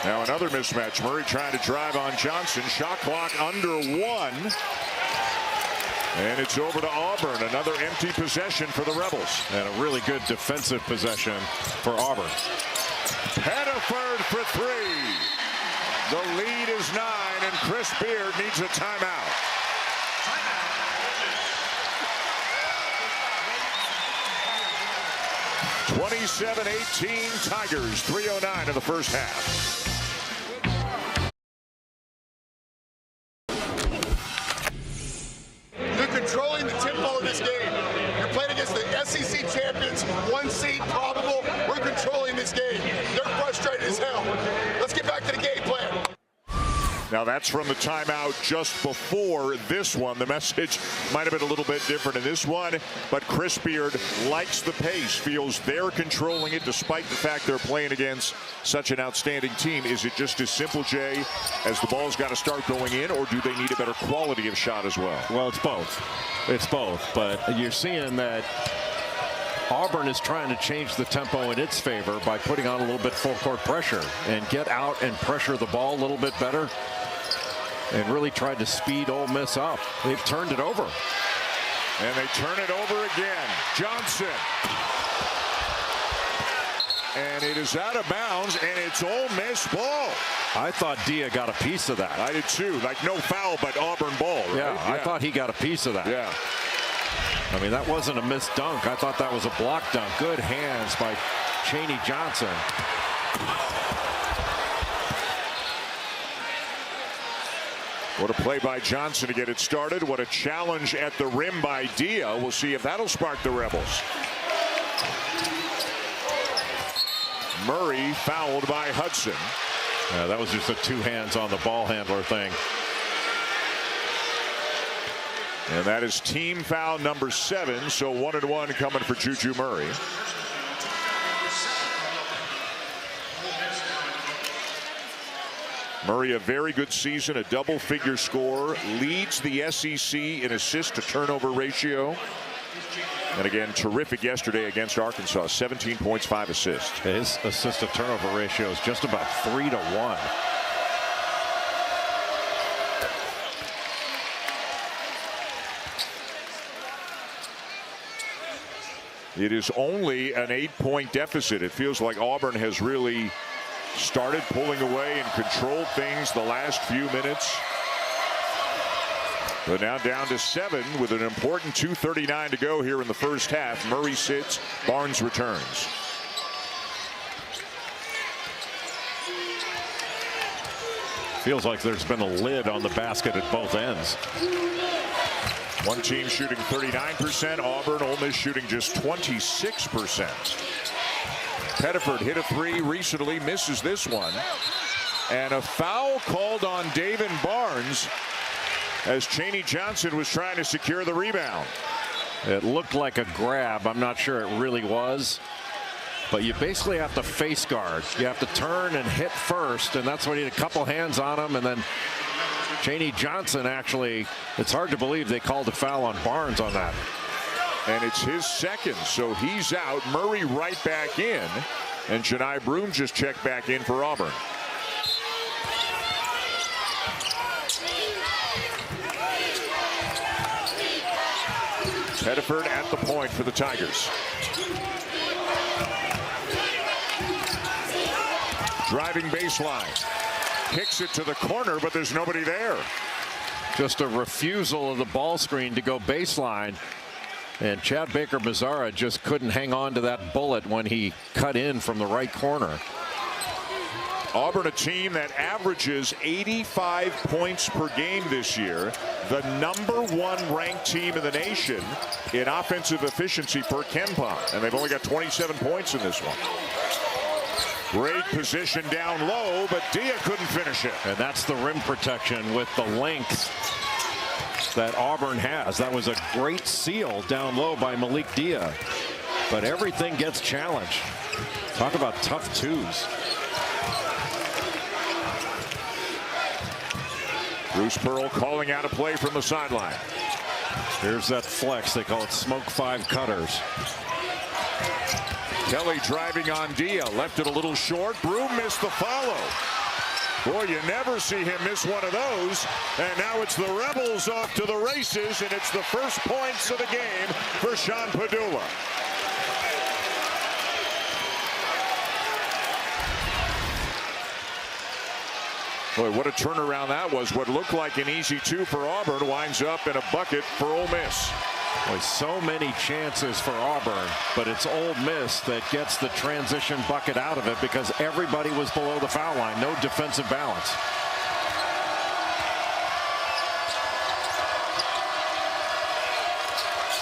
Now another mismatch. Murray trying to drive on Johnson. Shot clock under 1. And it's over to Auburn. Another empty possession for the Rebels. And a really good defensive possession for Auburn. Pettiford for 3. The lead is 9, and Chris Beard needs a timeout. (27-18) Tigers. 3:09 in the first half. You're controlling the tempo of this game. You're playing against the SEC champions, 1 seed probable. We're controlling this game. They're frustrated as hell. Let's get back to the game plan. Now that's from the timeout just before this one. The message might have been a little bit different in this one, but Chris Beard likes the pace, feels they're controlling it despite the fact they're playing against such an outstanding team. Is it just as simple, Jay, as the ball's got to start going in, or do they need a better quality of shot as well? Well, it's both. It's both, but you're seeing that Auburn is trying to change the tempo in its favor by putting on a little bit full court pressure and get out and pressure the ball a little bit better and really tried to speed Ole Miss up. They've turned it over. And they turn it over again. Johnson. And it is out of bounds, and it's Ole Miss ball. I thought Dia got a piece of that. I did too. Like no foul, but Auburn ball. Right? Yeah, I thought he got a piece of that. Yeah. I mean, that wasn't a missed dunk. I thought that was a block dunk. Good hands by Chaney Johnson. What a play by Johnson to get it started. What a challenge at the rim by Dia. We'll see if that'll spark the Rebels. Murray fouled by Hudson. That was just a 2 hands on the ball handler thing. And that is team foul number 7. So 1-1 coming for Juju Murray. Murray, a very good season, a double-figure scorer, leads the SEC in assist-to-turnover ratio. And again, terrific yesterday against Arkansas, 17 points, 5 assists. His assist-to-turnover ratio is just about 3-1. It is only an 8-point deficit. It feels like Auburn has really started pulling away and controlled things the last few minutes. But now down to 7 with an important 2:39 to go here in the first half. Murray sits, Barnes returns. Feels like there's been a lid on the basket at both ends. One team shooting 39%, Auburn, Ole Miss shooting just 26%. Pettiford hit a 3 recently, misses this one. And a foul called on David Barnes as Chaney Johnson was trying to secure the rebound. It looked like a grab. I'm not sure it really was. But you basically have to face guard. You have to turn and hit first, and that's why you need a couple hands on him. And then Chaney Johnson actually, it's hard to believe they called a foul on Barnes on that. And it's his second, so he's out. Murray right back in, and Janai Broom just checked back in for Auburn. Pettiford at the point for the Tigers. Driving baseline. Kicks it to the corner, but there's nobody there. Just a refusal of the ball screen to go baseline. And Chad Baker-Mazara just couldn't hang on to that bullet when he cut in from the right corner. Auburn, a team that averages 85 points per game this year. The #1 ranked team in the nation in offensive efficiency per KenPom. And they've only got 27 points in this one. Great position down low, but Dia couldn't finish it. And that's the rim protection with the length that Auburn has. That was a great seal down low by Malik Dia. But everything gets challenged. Talk about tough twos. Bruce Pearl calling out a play from the sideline. Here's that flex. They call it smoke 5 cutters. Kelly driving on Dia, left it a little short. Broom missed the follow. Boy, you never see him miss one of those. And now it's the Rebels off to the races, and it's the first points of the game for Sean Padula. Boy, what a turnaround that was. What looked like an easy 2 for Auburn winds up in a bucket for Ole Miss. Boy, so many chances for Auburn, but it's Ole Miss that gets the transition bucket out of it because everybody was below the foul line. No defensive balance.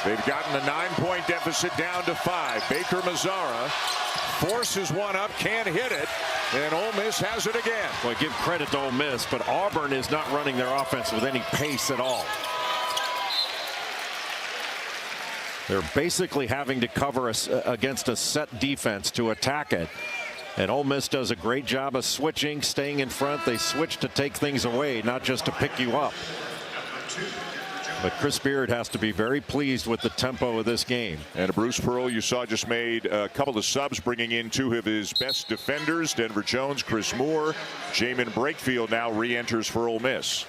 They've gotten the 9-point deficit down to 5. Baker Mazzara forces one up, can't hit it, and Ole Miss has it again. Boy, give credit to Ole Miss, but Auburn is not running their offense with any pace at all. They're basically having to cover against a set defense to attack it. And Ole Miss does a great job of switching, staying in front. They switch to take things away, not just to pick you up. But Chris Beard has to be very pleased with the tempo of this game. And Bruce Pearl, you saw, just made a couple of subs, bringing in 2 of his best defenders, Denver Jones, Chris Moore. Jamin Brakefield now re-enters for Ole Miss.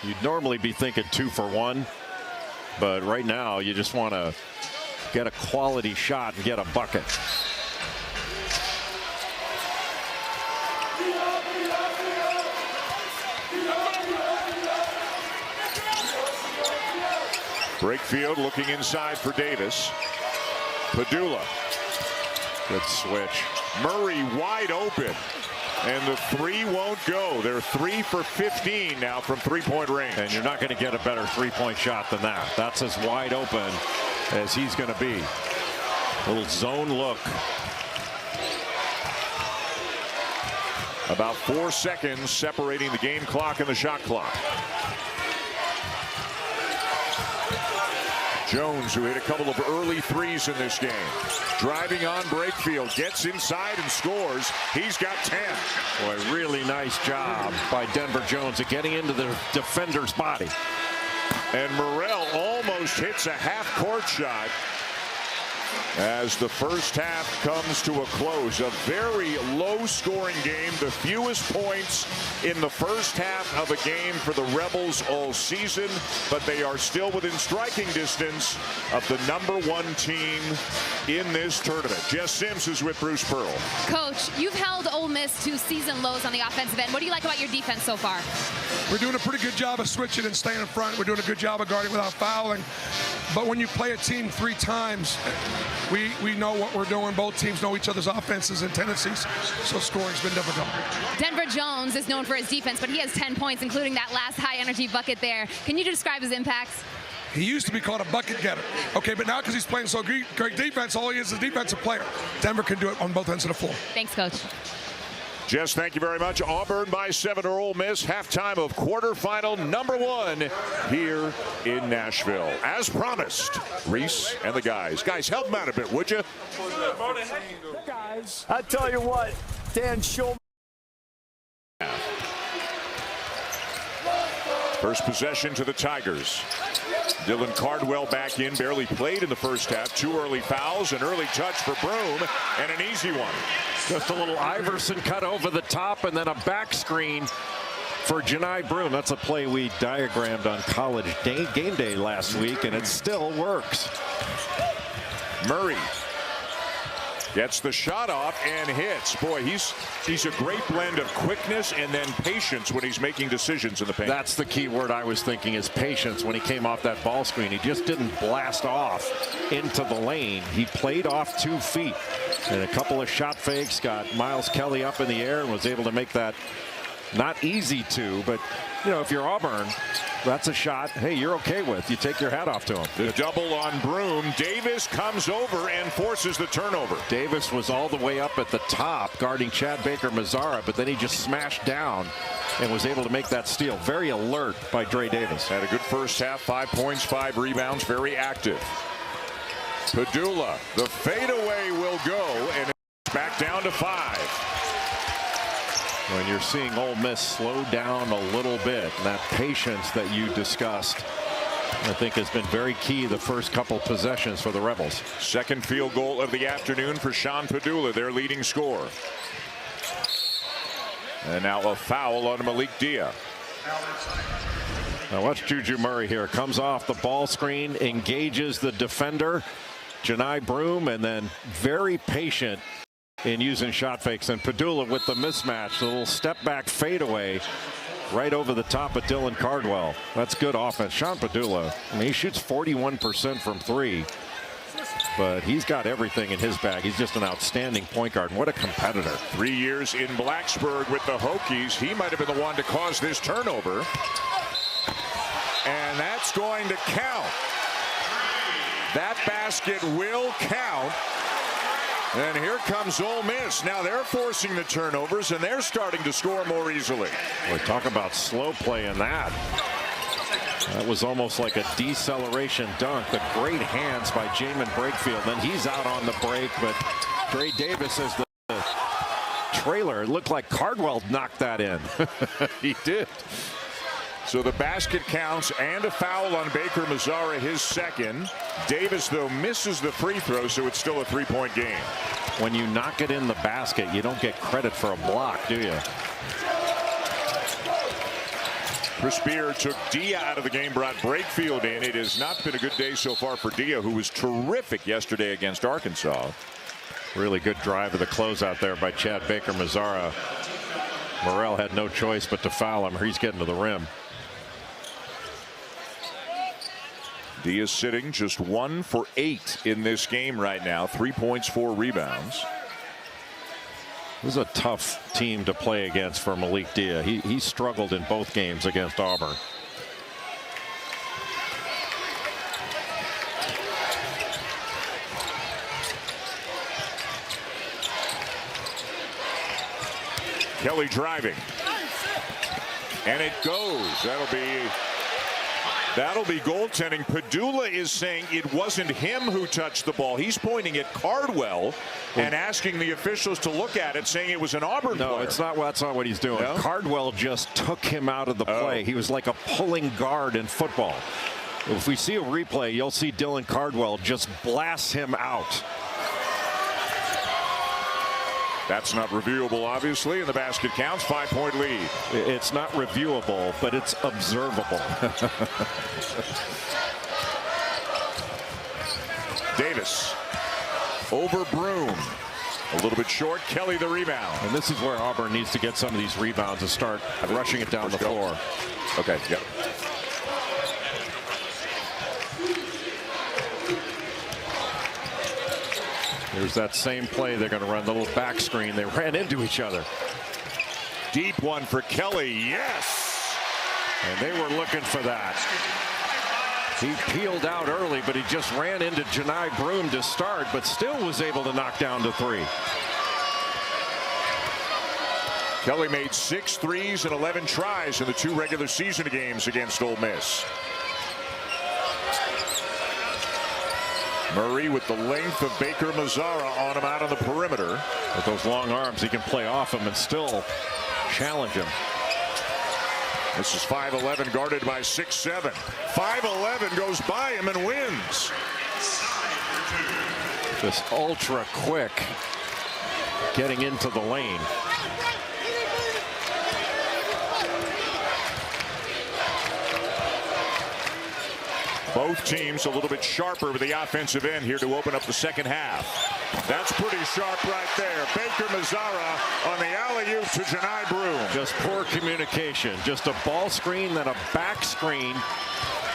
You'd normally be thinking 2 for 1, but right now you just want to get a quality shot and get a bucket. Brakefield looking inside for Davis. Padula. Good switch. Murray wide open. And the 3 won't go. They're 3 for 15 now from 3-point range. And you're not going to get a better 3-point shot than that. That's as wide open as he's going to be. Little zone look. About 4 seconds separating the game clock and the shot clock. Jones, who hit a couple of early threes in this game, driving on Brakefield, gets inside and scores. He's got 10. Boy, really nice job by Denver Jones at getting into the defender's body. And Morrell almost hits a half-court shot as the first half comes to a close. A very low-scoring game, the fewest points in the first half of a game for the Rebels all season, but they are still within striking distance of the #1 team in this tournament. Jess Sims is with Bruce Pearl. Coach, you've held Ole Miss to season lows on the offensive end. What do you like about your defense so far? We're doing a pretty good job of switching and staying in front. We're doing a good job of guarding without fouling. But when you play a team 3 times, we know what we're doing. Both teams know each other's offenses and tendencies, so scoring's been difficult. Denver Jones is known for his defense, but he has 10 points, including that last high-energy bucket there. Can you describe his impacts? He used to be called a bucket getter. Okay, but now because he's playing so great defense, all he is a defensive player. Denver can do it on both ends of the floor. Thanks, Coach. Jess, thank you very much. Auburn by 7 or Ole Miss. Halftime of quarterfinal #1 here in Nashville. As promised, Reese and the guys. Guys, help them out a bit, would you? Guys, I tell you what, Dan Schulman. First possession to the Tigers. Dylan Cardwell back in, barely played in the first half. 2 early fouls, an early touch for Broom, and an easy one. Just a little Iverson cut over the top and then a back screen for Janai Broom. That's a play we diagrammed on College Game Day last week, and it still works. Murray gets the shot off and hits. Boy, he's a great blend of quickness and then patience when he's making decisions in the paint. That's the key word I was thinking, is patience when he came off that ball screen. He just didn't blast off into the lane. He played off 2 feet. And a couple of shot fakes, got Miles Kelly up in the air and was able to make that not easy to, but you know, if you're Auburn, that's a shot, hey, you're okay with. You take your hat off to him. The double on Broom. Davis comes over and forces the turnover. Davis was all the way up at the top guarding Chad Baker Mazzara, but then he just smashed down and was able to make that steal. Very alert by Dre Davis. Had a good first half, 5 points, 5 rebounds, very active. Padula, the fadeaway will go, and it's back down to 5. When you're seeing Ole Miss slow down a little bit, and that patience that you discussed I think has been very key the first couple possessions for the Rebels. Second field goal of the afternoon for Sean Padula, their leading scorer. And now a foul on Malik Dia. Now watch Juju Murray here. Comes off the ball screen, engages the defender, Janai Broom, and then very patient in using shot fakes. And Padula with the mismatch, the little step back fadeaway right over the top of Dylan Cardwell. That's good offense. Sean Padula, I mean, he shoots 41% from three, but he's got everything in his bag. He's just an outstanding point guard. What a competitor. 3 years in Blacksburg with the Hokies. He might have been the one to cause this turnover. And that's going to count. That basket will count. And here comes Ole Miss. Now they're forcing the turnovers, and they're starting to score more easily. Boy, talk about slow play in that. That was almost like a deceleration dunk. The great hands by Jamin Brakefield. Then he's out on the break, but Dre Davis is the trailer. It looked like Cardwell knocked that in. He did. So the basket counts and a foul on Baker Mazzara, his second. Davis, though, misses the free throw, so it's still a three-point game. When you knock it in the basket, you don't get credit for a block, do you? Chris Beard took Dia out of the game, brought Brakefield in. It has not been a good day so far for Dia, who was terrific yesterday against Arkansas. Really good drive of the closeout there by Chad Baker Mazzara. Morrell had no choice but to foul him. He's getting to the rim. Diaz sitting just 1 for 8 in this game right now. 3 points, 4 rebounds. This is a tough team to play against for Malik Dia. He struggled in both games against Auburn. Kelly driving. And it goes. That'll be goaltending. Padula is saying it wasn't him who touched the ball. He's pointing at Cardwell and asking the officials to look at it, saying it was an Auburn player. No, that's not what he's doing. No? Cardwell just took him out of the play. He was like a pulling guard in football. If we see a replay, you'll see Dylan Cardwell just blast him out. That's not reviewable, obviously, and the basket counts. 5-point lead. It's not reviewable, but it's observable. Davis over Broom. A little bit short. Kelly the rebound. And this is where Auburn needs to get some of these rebounds and start rushing it down the floor. Okay, yep. There's that same play. They're going to run the little back screen. They ran into each other. Deep one for Kelly. Yes. And they were looking for that. He peeled out early, but he just ran into Janai Broom to start, but still was able to knock down to 3. Kelly made 6 threes and 11 tries in the 2 regular season games against Ole Miss. Murray with the length of Baker Mazzara on him out on the perimeter. With those long arms, he can play off him and still challenge him. This is 5'11", guarded by 6'7". 5'11" goes by him and wins. Just ultra quick getting into the lane. Both teams a little bit sharper with the offensive end here to open up the second half. That's pretty sharp right there. Baker Mazzara on the alley-oop to Janai Broom. Just poor communication. Just a ball screen, then a back screen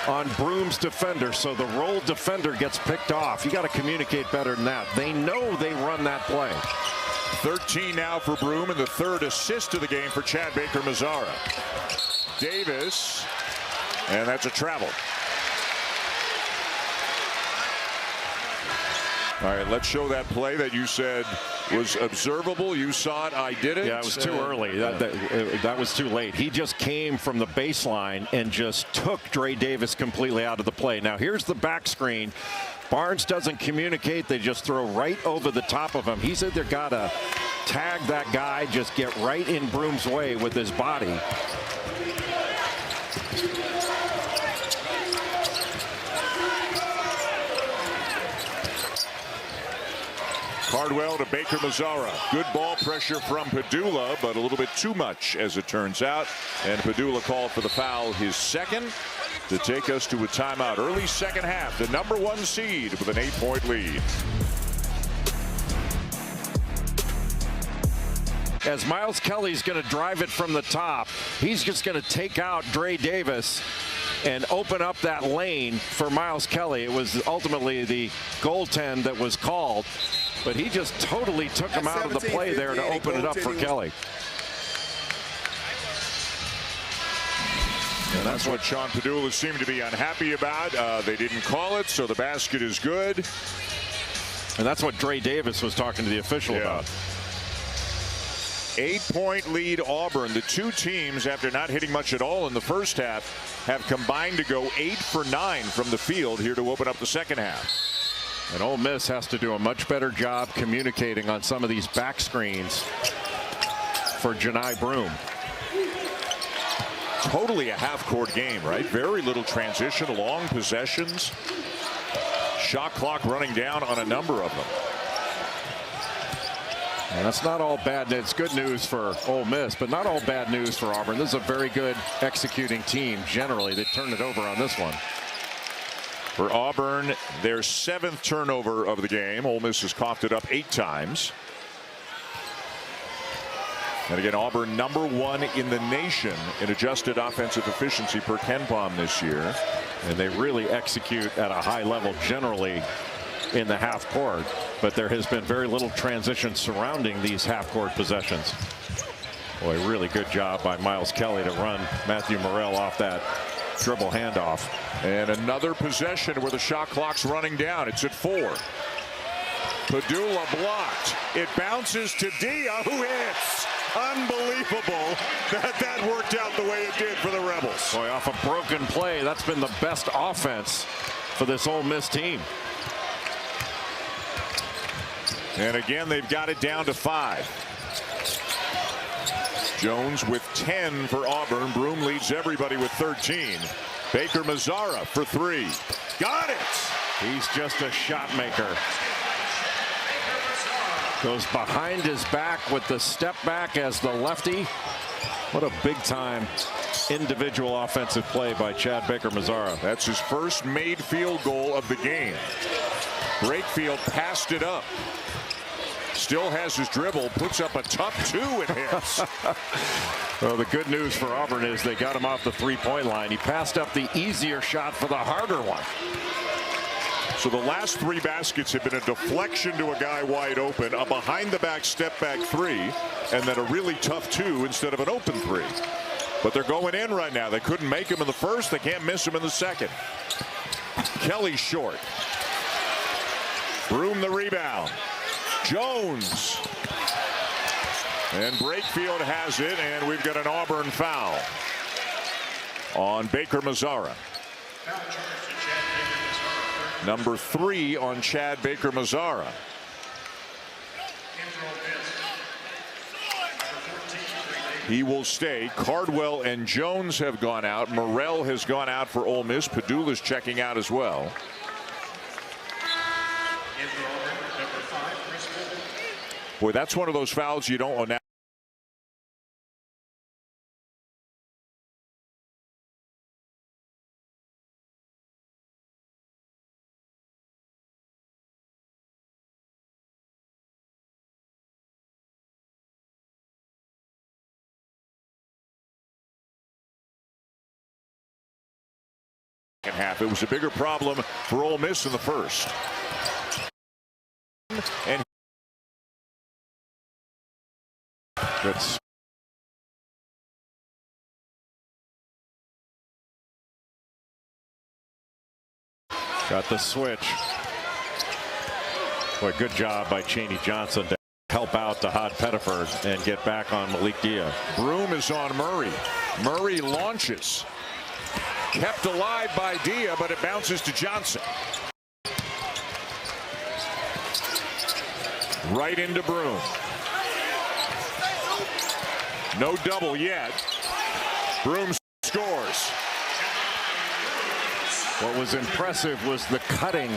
on Broom's defender. So the roll defender gets picked off. You got to communicate better than that. They know they run that play. 13 now for Broom, and the 3rd assist of the game for Chad Baker Mazzara. Davis, and that's a travel. All right, let's show that play that you said was observable. You saw it. I did it. Yeah, it was too early. That was too late. He just came from the baseline and just took Dre Davis completely out of the play. Now, here's the back screen. Barnes doesn't communicate. They just throw right over the top of him. He's either got to tag that guy, just get right in Broom's way with his body. Cardwell to Baker Mazzara. Good ball pressure from Padula, but a little bit too much as it turns out. And Padula called for the foul, his second, to take us to a timeout. Early second half, the #1 seed with an 8-point lead. As Miles Kelly's going to drive it from the top, he's just going to take out Dre Davis and open up that lane for Miles Kelly. It was ultimately the goaltend that was called, but he just totally took him out of the play there to open it up for Kelly. And that's what Sean Padula seemed to be unhappy about. They didn't call it, so the basket is good. And that's what Dre Davis was talking to the official about. 8-point lead Auburn. The two teams, after not hitting much at all in the first half, have combined to go 8 for 9 from the field here to open up the second half. And Ole Miss has to do a much better job communicating on some of these back screens for Janai Broome. Totally a half-court game, right? Very little transition, long possessions. Shot clock running down on a number of them. And that's not all bad. It's good news for Ole Miss, but not all bad news for Auburn. This is a very good executing team. Generally, they turned it over on this one. For Auburn, their 7th turnover of the game. Ole Miss has coughed it up 8 times. And again, Auburn #1 in the nation in adjusted offensive efficiency per KenPom this year. And they really execute at a high level generally in the half court, but there has been very little transition surrounding these half court possessions. Boy, really good job by Miles Kelly to run Matthew Morrell off that dribble handoff. And another possession where the shot clock's running down. It's at 4. Padula blocked. It bounces to Dia, who hits. Unbelievable that worked out the way it did for the Rebels. Boy, off a broken play, that's been the best offense for this Ole Miss team. And again, they've got it down to 5. Jones with 10 for Auburn. Broome leads everybody with 13. Baker Mazzara for 3. Got it! He's just a shot maker. Goes behind his back with the step back as the lefty. What a big time individual offensive play by Chad Baker Mazzara. That's his first made field goal of the game. Brakefield passed it up. Still has his dribble, puts up a tough 2 and hits. Well, the good news for Auburn is they got him off the 3-point line. He passed up the easier shot for the harder one. So the last 3 baskets have been a deflection to a guy wide open, a behind-the-back step-back 3, and then a really tough 2 instead of an open 3. But they're going in right now. They couldn't make him in the first. They can't miss him in the second. Kelly short. Broome the rebound. Jones. And Brakefield has it, and we've got an Auburn foul on Baker Mazzara. Number 3 on Chad Baker Mazzara. He will stay. Cardwell and Jones have gone out. Morrell has gone out for Ole Miss. Padula's checking out as well. Boy, that's one of those fouls you don't now. Half. It was a bigger problem for Ole Miss in the first. And that's got the switch. Boy, good job by Chaney Johnson to help out Tahad Pettiford and get back on Malik Dia. Broome is on Murray. Murray launches. Kept alive by Dia, but it bounces to Johnson. Right into Broome. No double yet. Broome scores. What was impressive was the cutting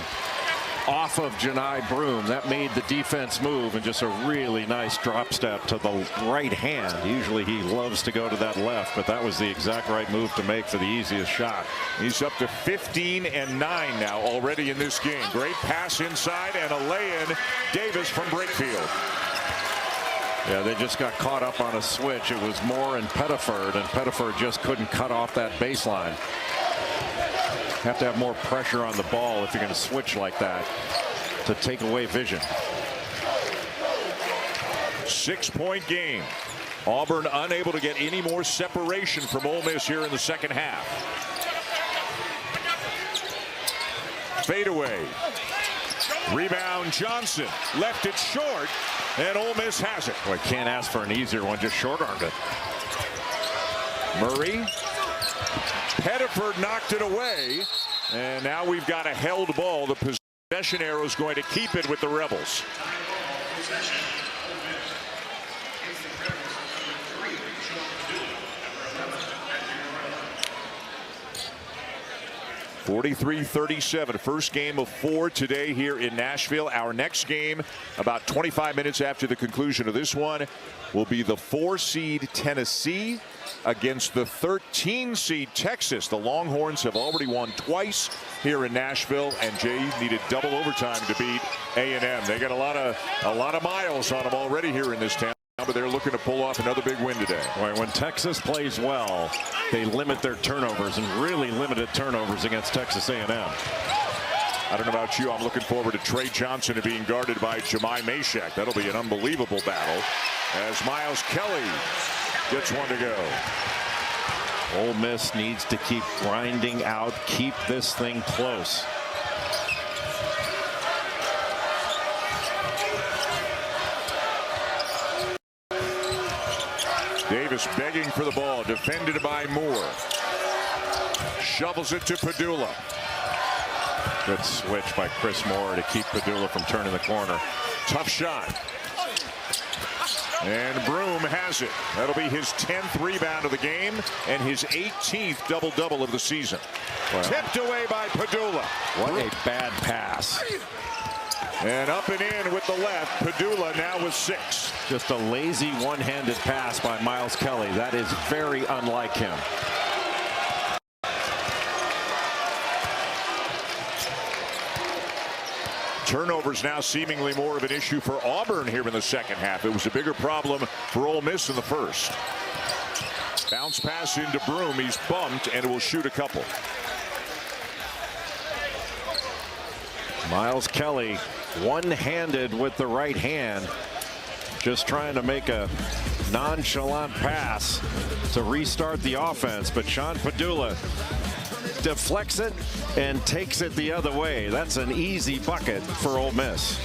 off of Janai Broom. That made the defense move, and just a really nice drop step to the right hand. Usually he loves to go to that left, but that was the exact right move to make for the easiest shot. He's up to 15 and 9 now already in this game. Great pass inside and a lay-in. Davis from Brakefield. Yeah, they just got caught up on a switch. It was Moore and Pettiford just couldn't cut off that baseline. Have to have more pressure on the ball if you're going to switch like that to take away vision. 6-point game. Auburn unable to get any more separation from Ole Miss here in the second half. Fadeaway. Rebound Johnson. Left it short, and Ole Miss has it. Well, can't ask for an easier one, just short-armed it. Murray. Pettiford knocked it away, and now we've got a held ball. The possession arrow is going to keep it with the Rebels. (43-37). First game of 4 today here in Nashville. Our next game, about 25 minutes after the conclusion of this one, will be the 4-seed Tennessee against the 13-seed Texas. The Longhorns have already won twice here in Nashville, and Jay needed double overtime to beat A&M. They got a lot of miles on them already here in this town, but they're looking to pull off another big win today. Boy, when Texas plays well, they limit their turnovers, and really limited turnovers against Texas A&M. I don't know about you. I'm looking forward to Trey Johnson and being guarded by Jemai Mashak. That'll be an unbelievable battle as Miles Kelly gets one to go. Ole Miss needs to keep grinding out, keep this thing close. Davis begging for the ball, defended by Moore. Shovels it to Padula. Good switch by Chris Moore to keep Padula from turning the corner. Tough shot. And Broom has it. That'll be his 10th rebound of the game and his 18th double-double of the season. Wow. Tipped away by Padula. What a bad pass. And up and in with the left. Padula now with 6. Just a lazy one-handed pass by Miles Kelly. That is very unlike him. Turnovers now seemingly more of an issue for Auburn here in the second half. It was a bigger problem for Ole Miss in the first. Bounce pass into Broom. He's bumped and will shoot a couple. Miles Kelly one-handed with the right hand, just trying to make a nonchalant pass to restart the offense, but Sean Padula deflects it and takes it the other way. That's an easy bucket for Ole Miss.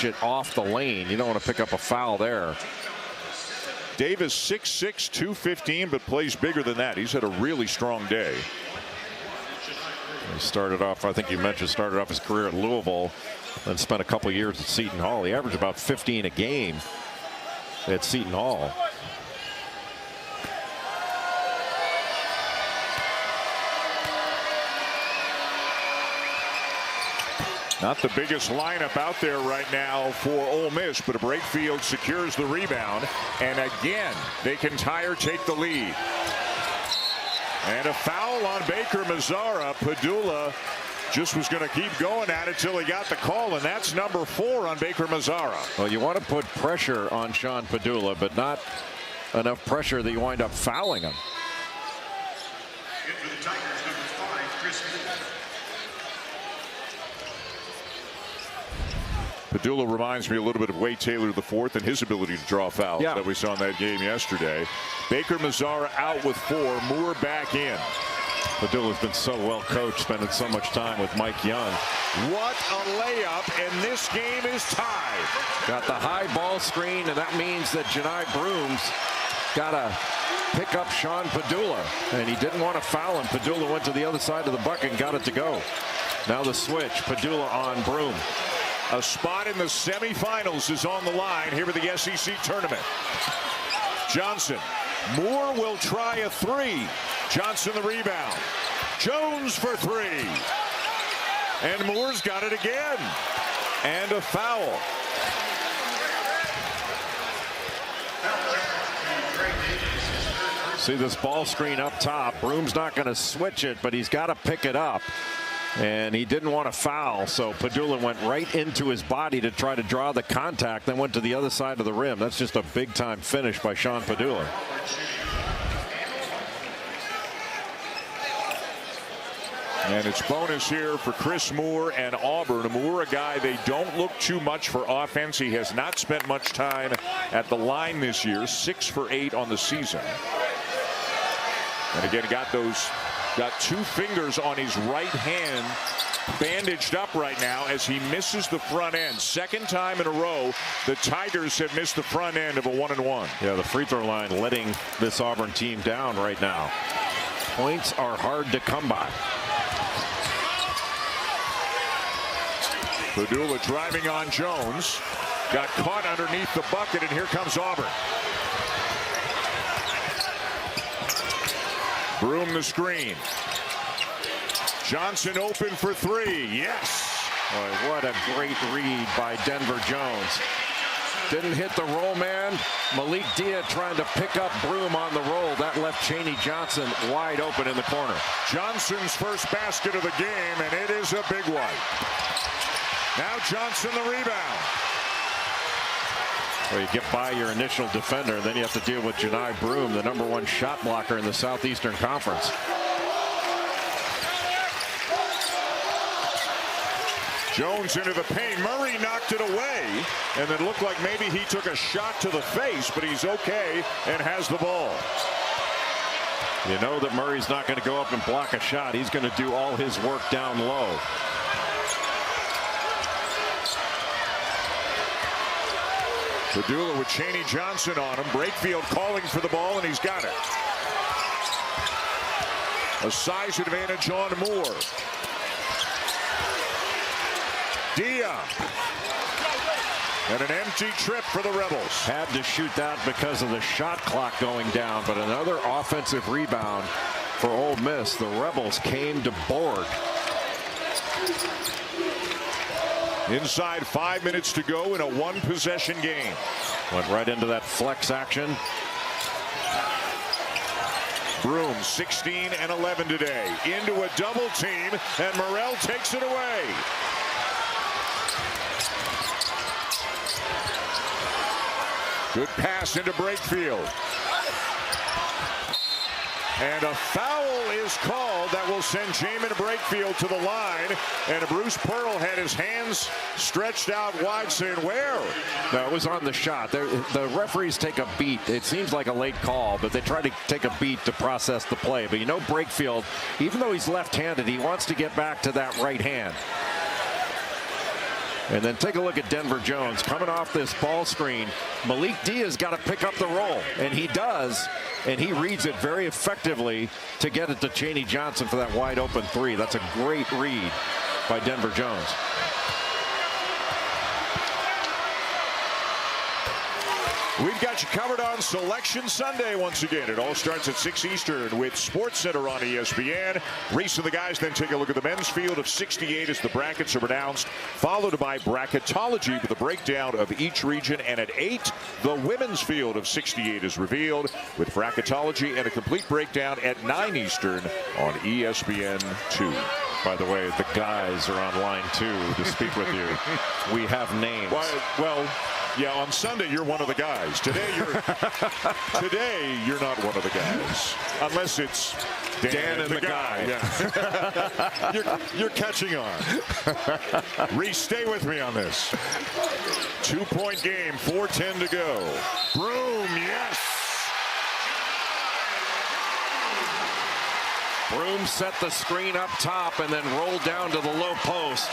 switch it off the lane. You don't want to pick up a foul there. Davis 6'6", 215, but plays bigger than that. He's had a really strong day. He started off, I think you mentioned, started off his career at Louisville, then spent a couple years at Seton Hall. He averaged about 15 a game at Seton Hall. Not the biggest lineup out there right now for Ole Miss, but Brakefield secures the rebound. And again, they can tie or take the lead. And a foul on Baker Mazzara. Padula just was going to keep going at it till he got the call, and that's number 4 on Baker Mazzara. Well, you want to put pressure on Sean Padula, but not enough pressure that you wind up fouling him. Padula reminds me a little bit of Wade Taylor IV and his ability to draw fouls that we saw in that game yesterday. Baker Mazzara out with 4. Moore back in. Padula's been so well coached, spending so much time with Mike Young. What a layup, and this game is tied. Got the high ball screen, and that means that Janai Brooms got to pick up Sean Padula, and he didn't want to foul him. Padula went to the other side of the bucket and got it to go. Now the switch, Padula on Broom. A spot in the semifinals is on the line here at the SEC tournament. Johnson. Moore will try a 3. Johnson the rebound. Jones for 3. And Moore's got it again. And a foul. See this ball screen up top. Broom's not going to switch it, but he's got to pick it up. And he didn't want to foul, so Padula went right into his body to try to draw the contact, then went to the other side of the rim. That's just a big-time finish by Sean Padula. And it's bonus here for Chris Moore and Auburn. Moore, a guy they don't look too much for offense. He has not spent much time at the line this year. 6 for 8 on the season. And again, got 2 fingers on his right hand bandaged up right now as he misses the front end. Second time in a row the Tigers have missed the front end of a 1-and-1. Yeah, the free throw line letting this Auburn team down right now. Points are hard to come by. Padula driving on Jones. Got caught underneath the bucket, and here comes Auburn. Broom the screen. Johnson open for 3. Yes. Boy, what a great read by Denver Jones. Didn't hit the roll man. Malik Dia trying to pick up Broom on the roll. That left Chaney Johnson wide open in the corner. Johnson's first basket of the game, and it is a big one. Now Johnson the rebound. Well, you get by your initial defender, and then you have to deal with Janai Broom, the #1 shot blocker in the Southeastern Conference. Jones into the paint. Murray knocked it away, and it looked like maybe he took a shot to the face, but he's okay and has the ball. You know that Murray's not going to go up and block a shot. He's going to do all his work down low. Padula with Chaney Johnson on him. Brakefield calling for the ball, and he's got it. A size advantage on Moore. Dia. And an empty trip for the Rebels. Had to shoot that because of the shot clock going down, but another offensive rebound for Ole Miss. The Rebels came to board. Inside 5 minutes to go in a 1-possession game. Went right into that flex action. Broom 16 and 11 today. Into a double team, and Morrell takes it away. Good pass into Brakefield. And a foul is called that will send Jamin Brakefield to the line. And Bruce Pearl had his hands stretched out wide, saying, where? No, it was on the shot. The referees take a beat. It seems like a late call, but they try to take a beat to process the play. But you know, Brakefield, even though he's left-handed, he wants to get back to that right hand. And then take a look at Denver Jones coming off this ball screen. Malik Diaz got to pick up the roll, and he does, and he reads it very effectively to get it to Chaney Johnson for that wide open three. That's a great read by Denver Jones. We've got you covered on Selection Sunday once again. It all starts at 6 Eastern with SportsCenter on ESPN. Race of the guys, then take a look at the men's field of 68 as the brackets are announced, followed by bracketology with a breakdown of each region. And at 8, the women's field of 68 is revealed with bracketology and a complete breakdown at 9 Eastern on ESPN2. By the way, the guys are on line 2 to speak with you. We have names. Well, yeah, on Sunday you're one of the guys. Today you're not one of the guys, unless it's Dan and the guy. Yeah. you're catching on. Reese, stay with me on this. 2-point game, 4:10 to go. Broom, yes. Broom set the screen up top and then rolled down to the low post.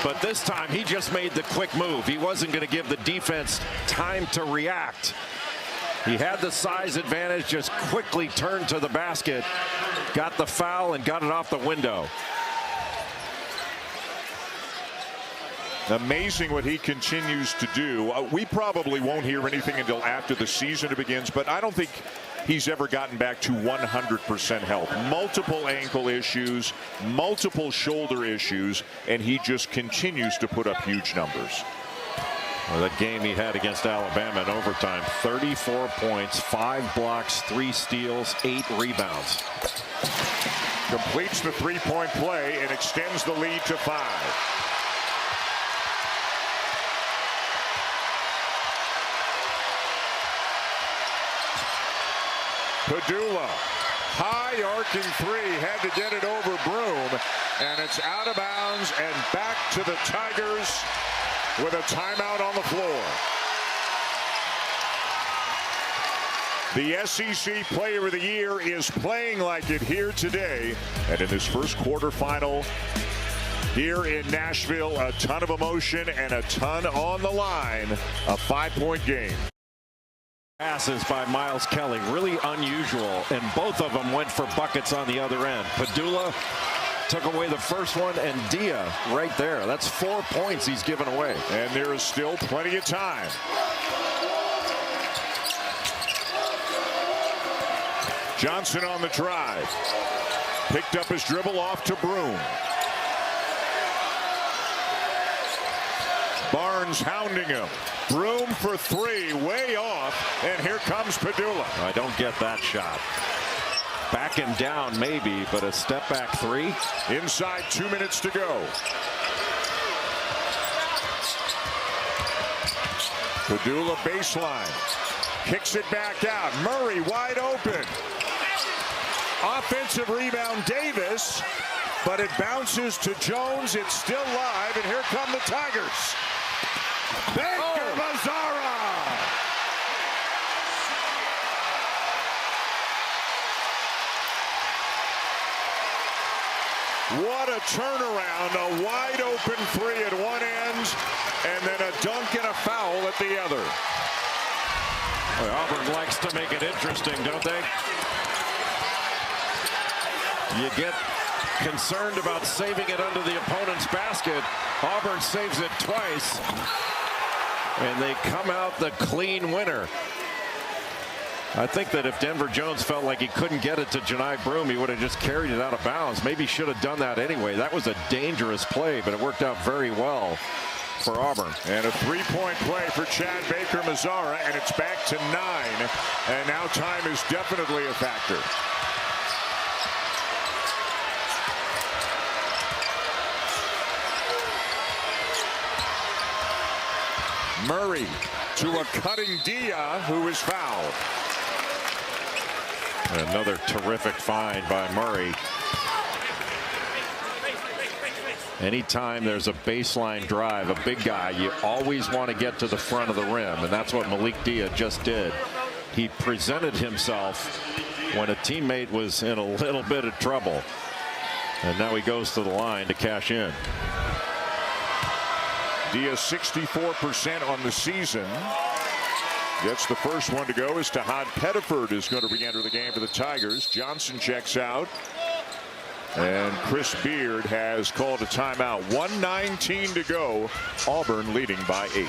But this time he just made the quick move. He wasn't going to give the defense time to react. He had the size advantage, just quickly turned to the basket, got the foul and got it off the window. Amazing what he continues to do. We probably won't hear anything until after the season begins, but I don't think he's ever gotten back to 100% health. Multiple ankle issues, multiple shoulder issues, and he just continues to put up huge numbers. Well, that game he had against Alabama in overtime, 34 points, 5 blocks, 3 steals, 8 rebounds. Completes the three-point play and extends the lead to 5. Padula, high arcing three, had to get it over Broom, and it's out of bounds and back to the Tigers with a timeout on the floor. The SEC Player of the Year is playing like it here today, and in his first quarterfinal here in Nashville, a ton of emotion and a ton on the line. A 5-point game. Passes by Miles Kelly, really unusual, and both of them went for buckets on the other end. Padula took away the first one, and Dia right there. That's 4 points he's given away. And there is still plenty of time. Johnson on the drive. Picked up his dribble off to Broom. Barnes hounding him. Broom for 3, way off, and here comes Padula. I don't get that shot. Back him down maybe, but a step back 3. Inside 2 minutes to go. Padula baseline. Kicks it back out. Murray wide open. Offensive rebound Davis, but it bounces to Jones. It's still live, and here come the Tigers. Baker Mazzara. What a turnaround. A wide open 3 at one end, and then a dunk and a foul at the other. Well, Auburn likes to make it interesting, don't they? You get concerned about saving it under the opponent's basket. Auburn saves it twice, and they come out the clean winner. I think that if Denver Jones felt like he couldn't get it to Janai Broom, he would have just carried it out of bounds. Maybe should have done that anyway. That was a dangerous play, but it worked out very well for Auburn. And a 3-point play for Chad Baker Mazzara, and it's back to 9. And now time is definitely a factor. Murray to a cutting Dia, who is fouled. Another terrific find by Murray. Anytime there's a baseline drive, a big guy, you always want to get to the front of the rim, and that's what Malik Dia just did. He presented himself when a teammate was in a little bit of trouble, and now he goes to the line to cash in. Dia 64% on the season. Gets the first one to go as Tahad Pettiford is going to re-enter the game for the Tigers. Johnson checks out. And Chris Beard has called a timeout. 1:19 to go. Auburn leading by 8.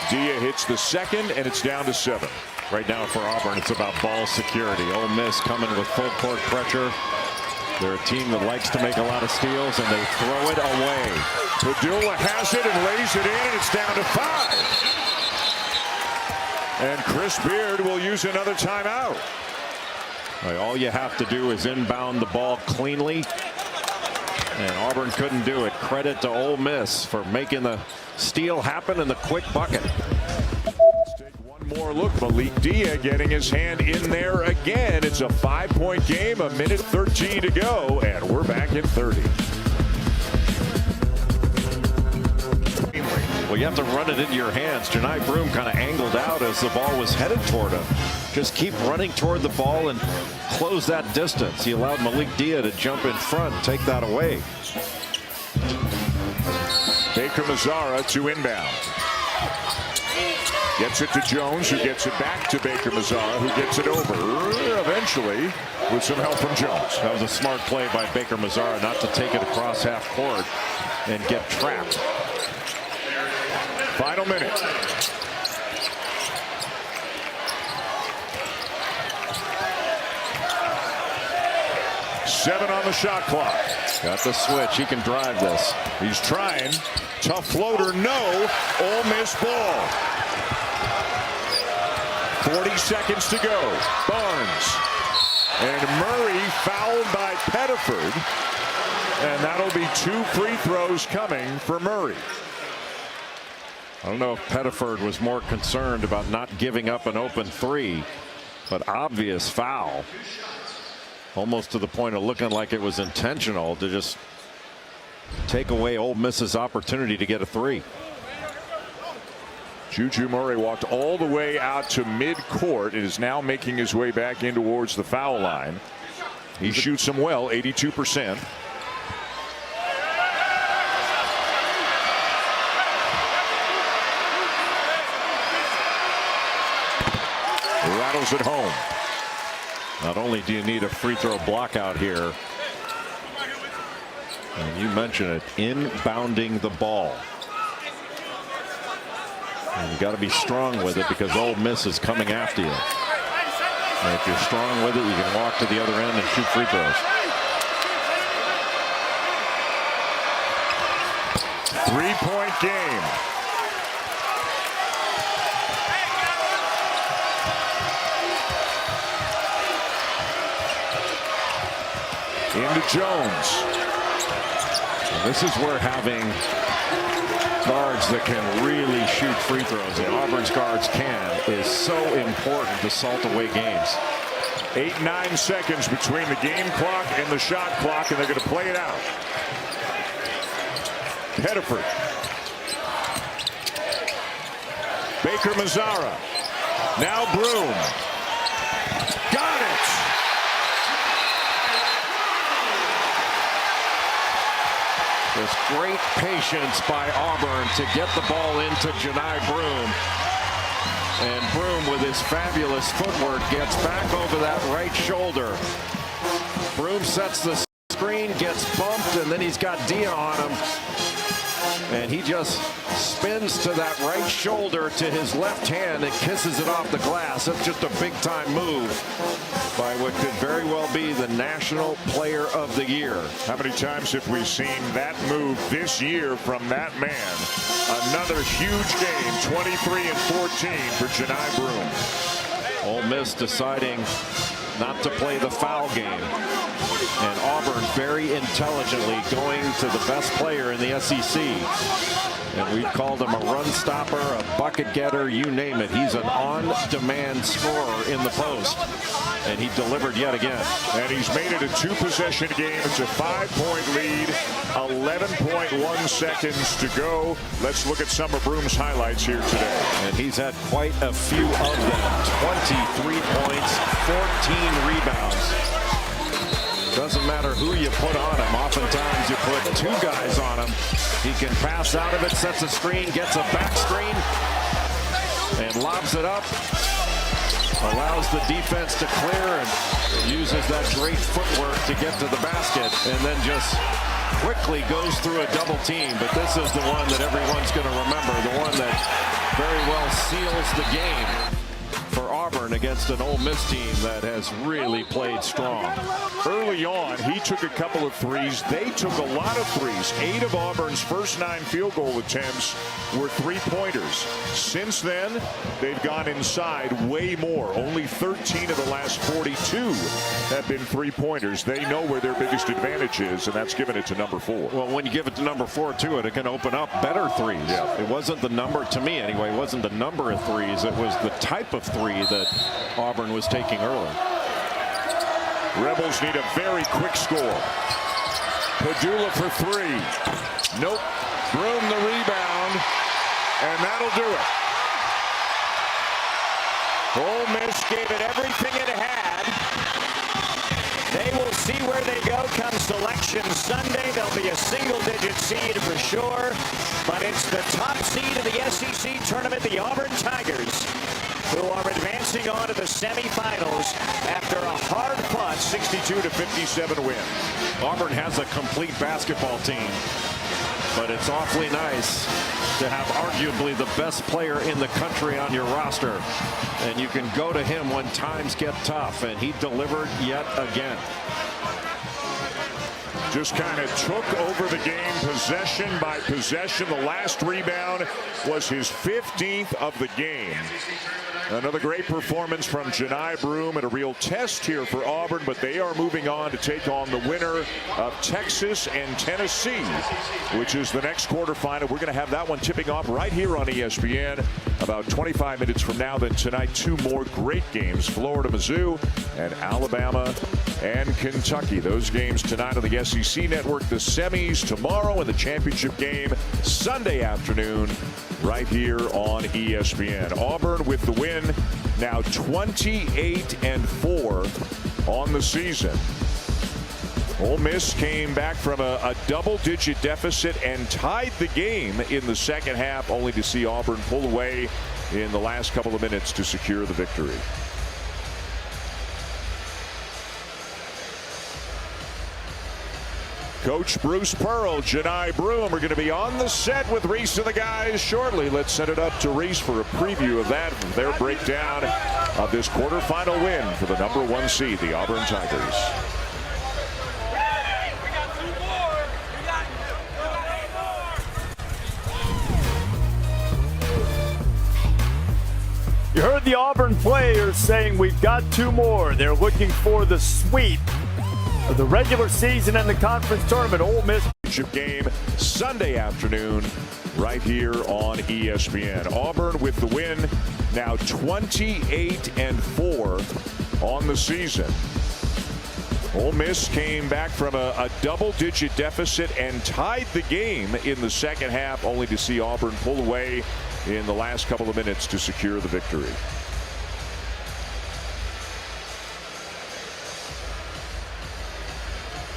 Dia hits the second, and it's down to 7. Right now for Auburn, it's about ball security. Ole Miss coming with full court pressure. They're a team that likes to make a lot of steals, and they throw it away. Padula has it and lays it in, and it's down to 5. And Chris Beard will use another timeout. All you have to do is inbound the ball cleanly. And Auburn couldn't do it. Credit to Ole Miss for making the steal happen and the quick bucket. Let's take one more look. Malik Dia getting his hand in there again. It's a 5-point game, 1:13 to go, and we're back in 30. Well, you have to run it into your hands. Janai Broome kind of angled out as the ball was headed toward him. Just keep running toward the ball and close that distance. He allowed Malik Dia to jump in front and take that away. Baker Mazzara to inbound. Gets it to Jones, who gets it back to Baker Mazzara, who gets it over eventually with some help from Jones. That was a smart play by Baker Mazzara not to take it across half court and get trapped. Final minute. Seven on the shot clock. Got the switch. He can drive this. He's trying. Tough floater. No. Ole Miss ball. 40 seconds to go. Barnes. And Murray fouled by Pettiford. And that'll be 2 free throws coming for Murray. I don't know if Pettiford was more concerned about not giving up an open 3, but obvious foul. Almost to the point of looking like it was intentional to just take away Ole Miss's opportunity to get a 3. Juju Murray walked all the way out to midcourt and is now making his way back in towards the foul line. He shoots them well, 82%. Rattles it home. Not only do you need a free throw block out here, and you mentioned it, inbounding the ball. And you got to be strong with it because Ole Miss is coming after you. And if you're strong with it, you can walk to the other end and shoot free throws. 3-point game. Into Jones. And this is where having guards that can really shoot free throws, and Auburn's guards can, is so important to salt away games. 8-9 seconds between the game clock and the shot clock, and they're going to play it out. Pettiford. Baker Mazzara. Now Broome. Got it. There's great patience by Auburn to get the ball into Janai Broome. And Broome, with his fabulous footwork, gets back over that right shoulder. Broome sets the screen, gets bumped, and then he's got Dia on him. And he just spins to that right shoulder to his left hand and kisses it off the glass. That's just a big-time move by what could very well be the National Player of the Year. How many times have we seen that move this year from that man? Another huge game, 23-14 for Janai Broome. Ole Miss deciding not to play the foul game. And Auburn very intelligently going to the best player in the SEC. And we've called him a run stopper, a bucket getter, you name it. He's an on-demand scorer in the post. And he delivered yet again. And he's made it a 2-possession game. It's a 5-point lead, 11.1 seconds to go. Let's look at some of Broome's highlights here today. And he's had quite a few of them. 23 points, 14 rebounds. Doesn't matter who you put on him. Oftentimes you put two guys on him. He can pass out of it, sets a screen, gets a back screen, and lobs it up. Allows the defense to clear and uses that great footwork to get to the basket, and then just quickly goes through a double team. But this is the one that everyone's going to remember, the one that very well seals the game for Auburn against an Ole Miss team that has really played strong. Early on, he took a couple of threes. They took a lot of threes. 8 of Auburn's first 9 field goal attempts were three-pointers. Since then, they've gone inside way more. Only 13 of the last 42 have been three-pointers. They know where their biggest advantage is, and that's given it to number 4. Well, when you give it to number 4 too, it can open up better threes. Yeah. It wasn't the number, to me anyway, it wasn't the number of threes. It was the type of three that Auburn was taking early. Rebels need a very quick score. Padula for 3. Nope. Broom the rebound, and that'll do it. Ole Miss gave it everything it had. They will see where they go come Selection Sunday. They'll be a single-digit seed for sure, but it's the top seed of the SEC tournament, the Auburn Tigers, who are advancing on to the semifinals after a hard-fought 62-57 win. Auburn has a complete basketball team, but it's awfully nice to have arguably the best player in the country on your roster, and you can go to him when times get tough, and he delivered yet again. Just kind of took over the game possession by possession. The last rebound was his 15th of the game. Another great performance from Janai Broom, and a real test here for Auburn, but they are moving on to take on the winner of Texas and Tennessee, which is the next quarterfinal. We're going to have that one tipping off right here on ESPN about 25 minutes from now. Then tonight, 2 more great games, Florida, Mizzou, and Alabama and Kentucky. Those games tonight on the SEC Network. The semis tomorrow, and the championship game Sunday afternoon right here on ESPN. Auburn with the win, now 28-4 on the season. Ole Miss came back from a double-digit deficit and tied the game in the second half, only to see Auburn pull away in the last couple of minutes to secure the victory. Coach Bruce Pearl, Janai Broom are going to be on the set with Reese and the guys shortly. Let's send it up to Reese for a preview of that, their breakdown of this quarterfinal win for the #1 seed, the Auburn Tigers. You heard the Auburn players saying we've got 2 more. They're looking for the sweep of the regular season and the conference tournament. Ole Miss game Sunday afternoon right here on ESPN. Auburn with the win, now 28-4 on the season. Ole Miss came back from a double-digit deficit and tied the game in the second half, only to see Auburn pull away in the last couple of minutes to secure the victory.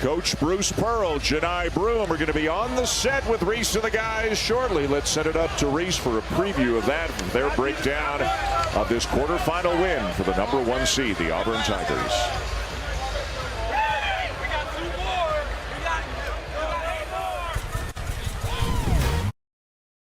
Coach Bruce Pearl, Janai Broom are going to be on the set with Reese and the guys shortly. Let's send it up to Reese for a preview of that, their breakdown of this quarterfinal win for the #1 seed, the Auburn Tigers.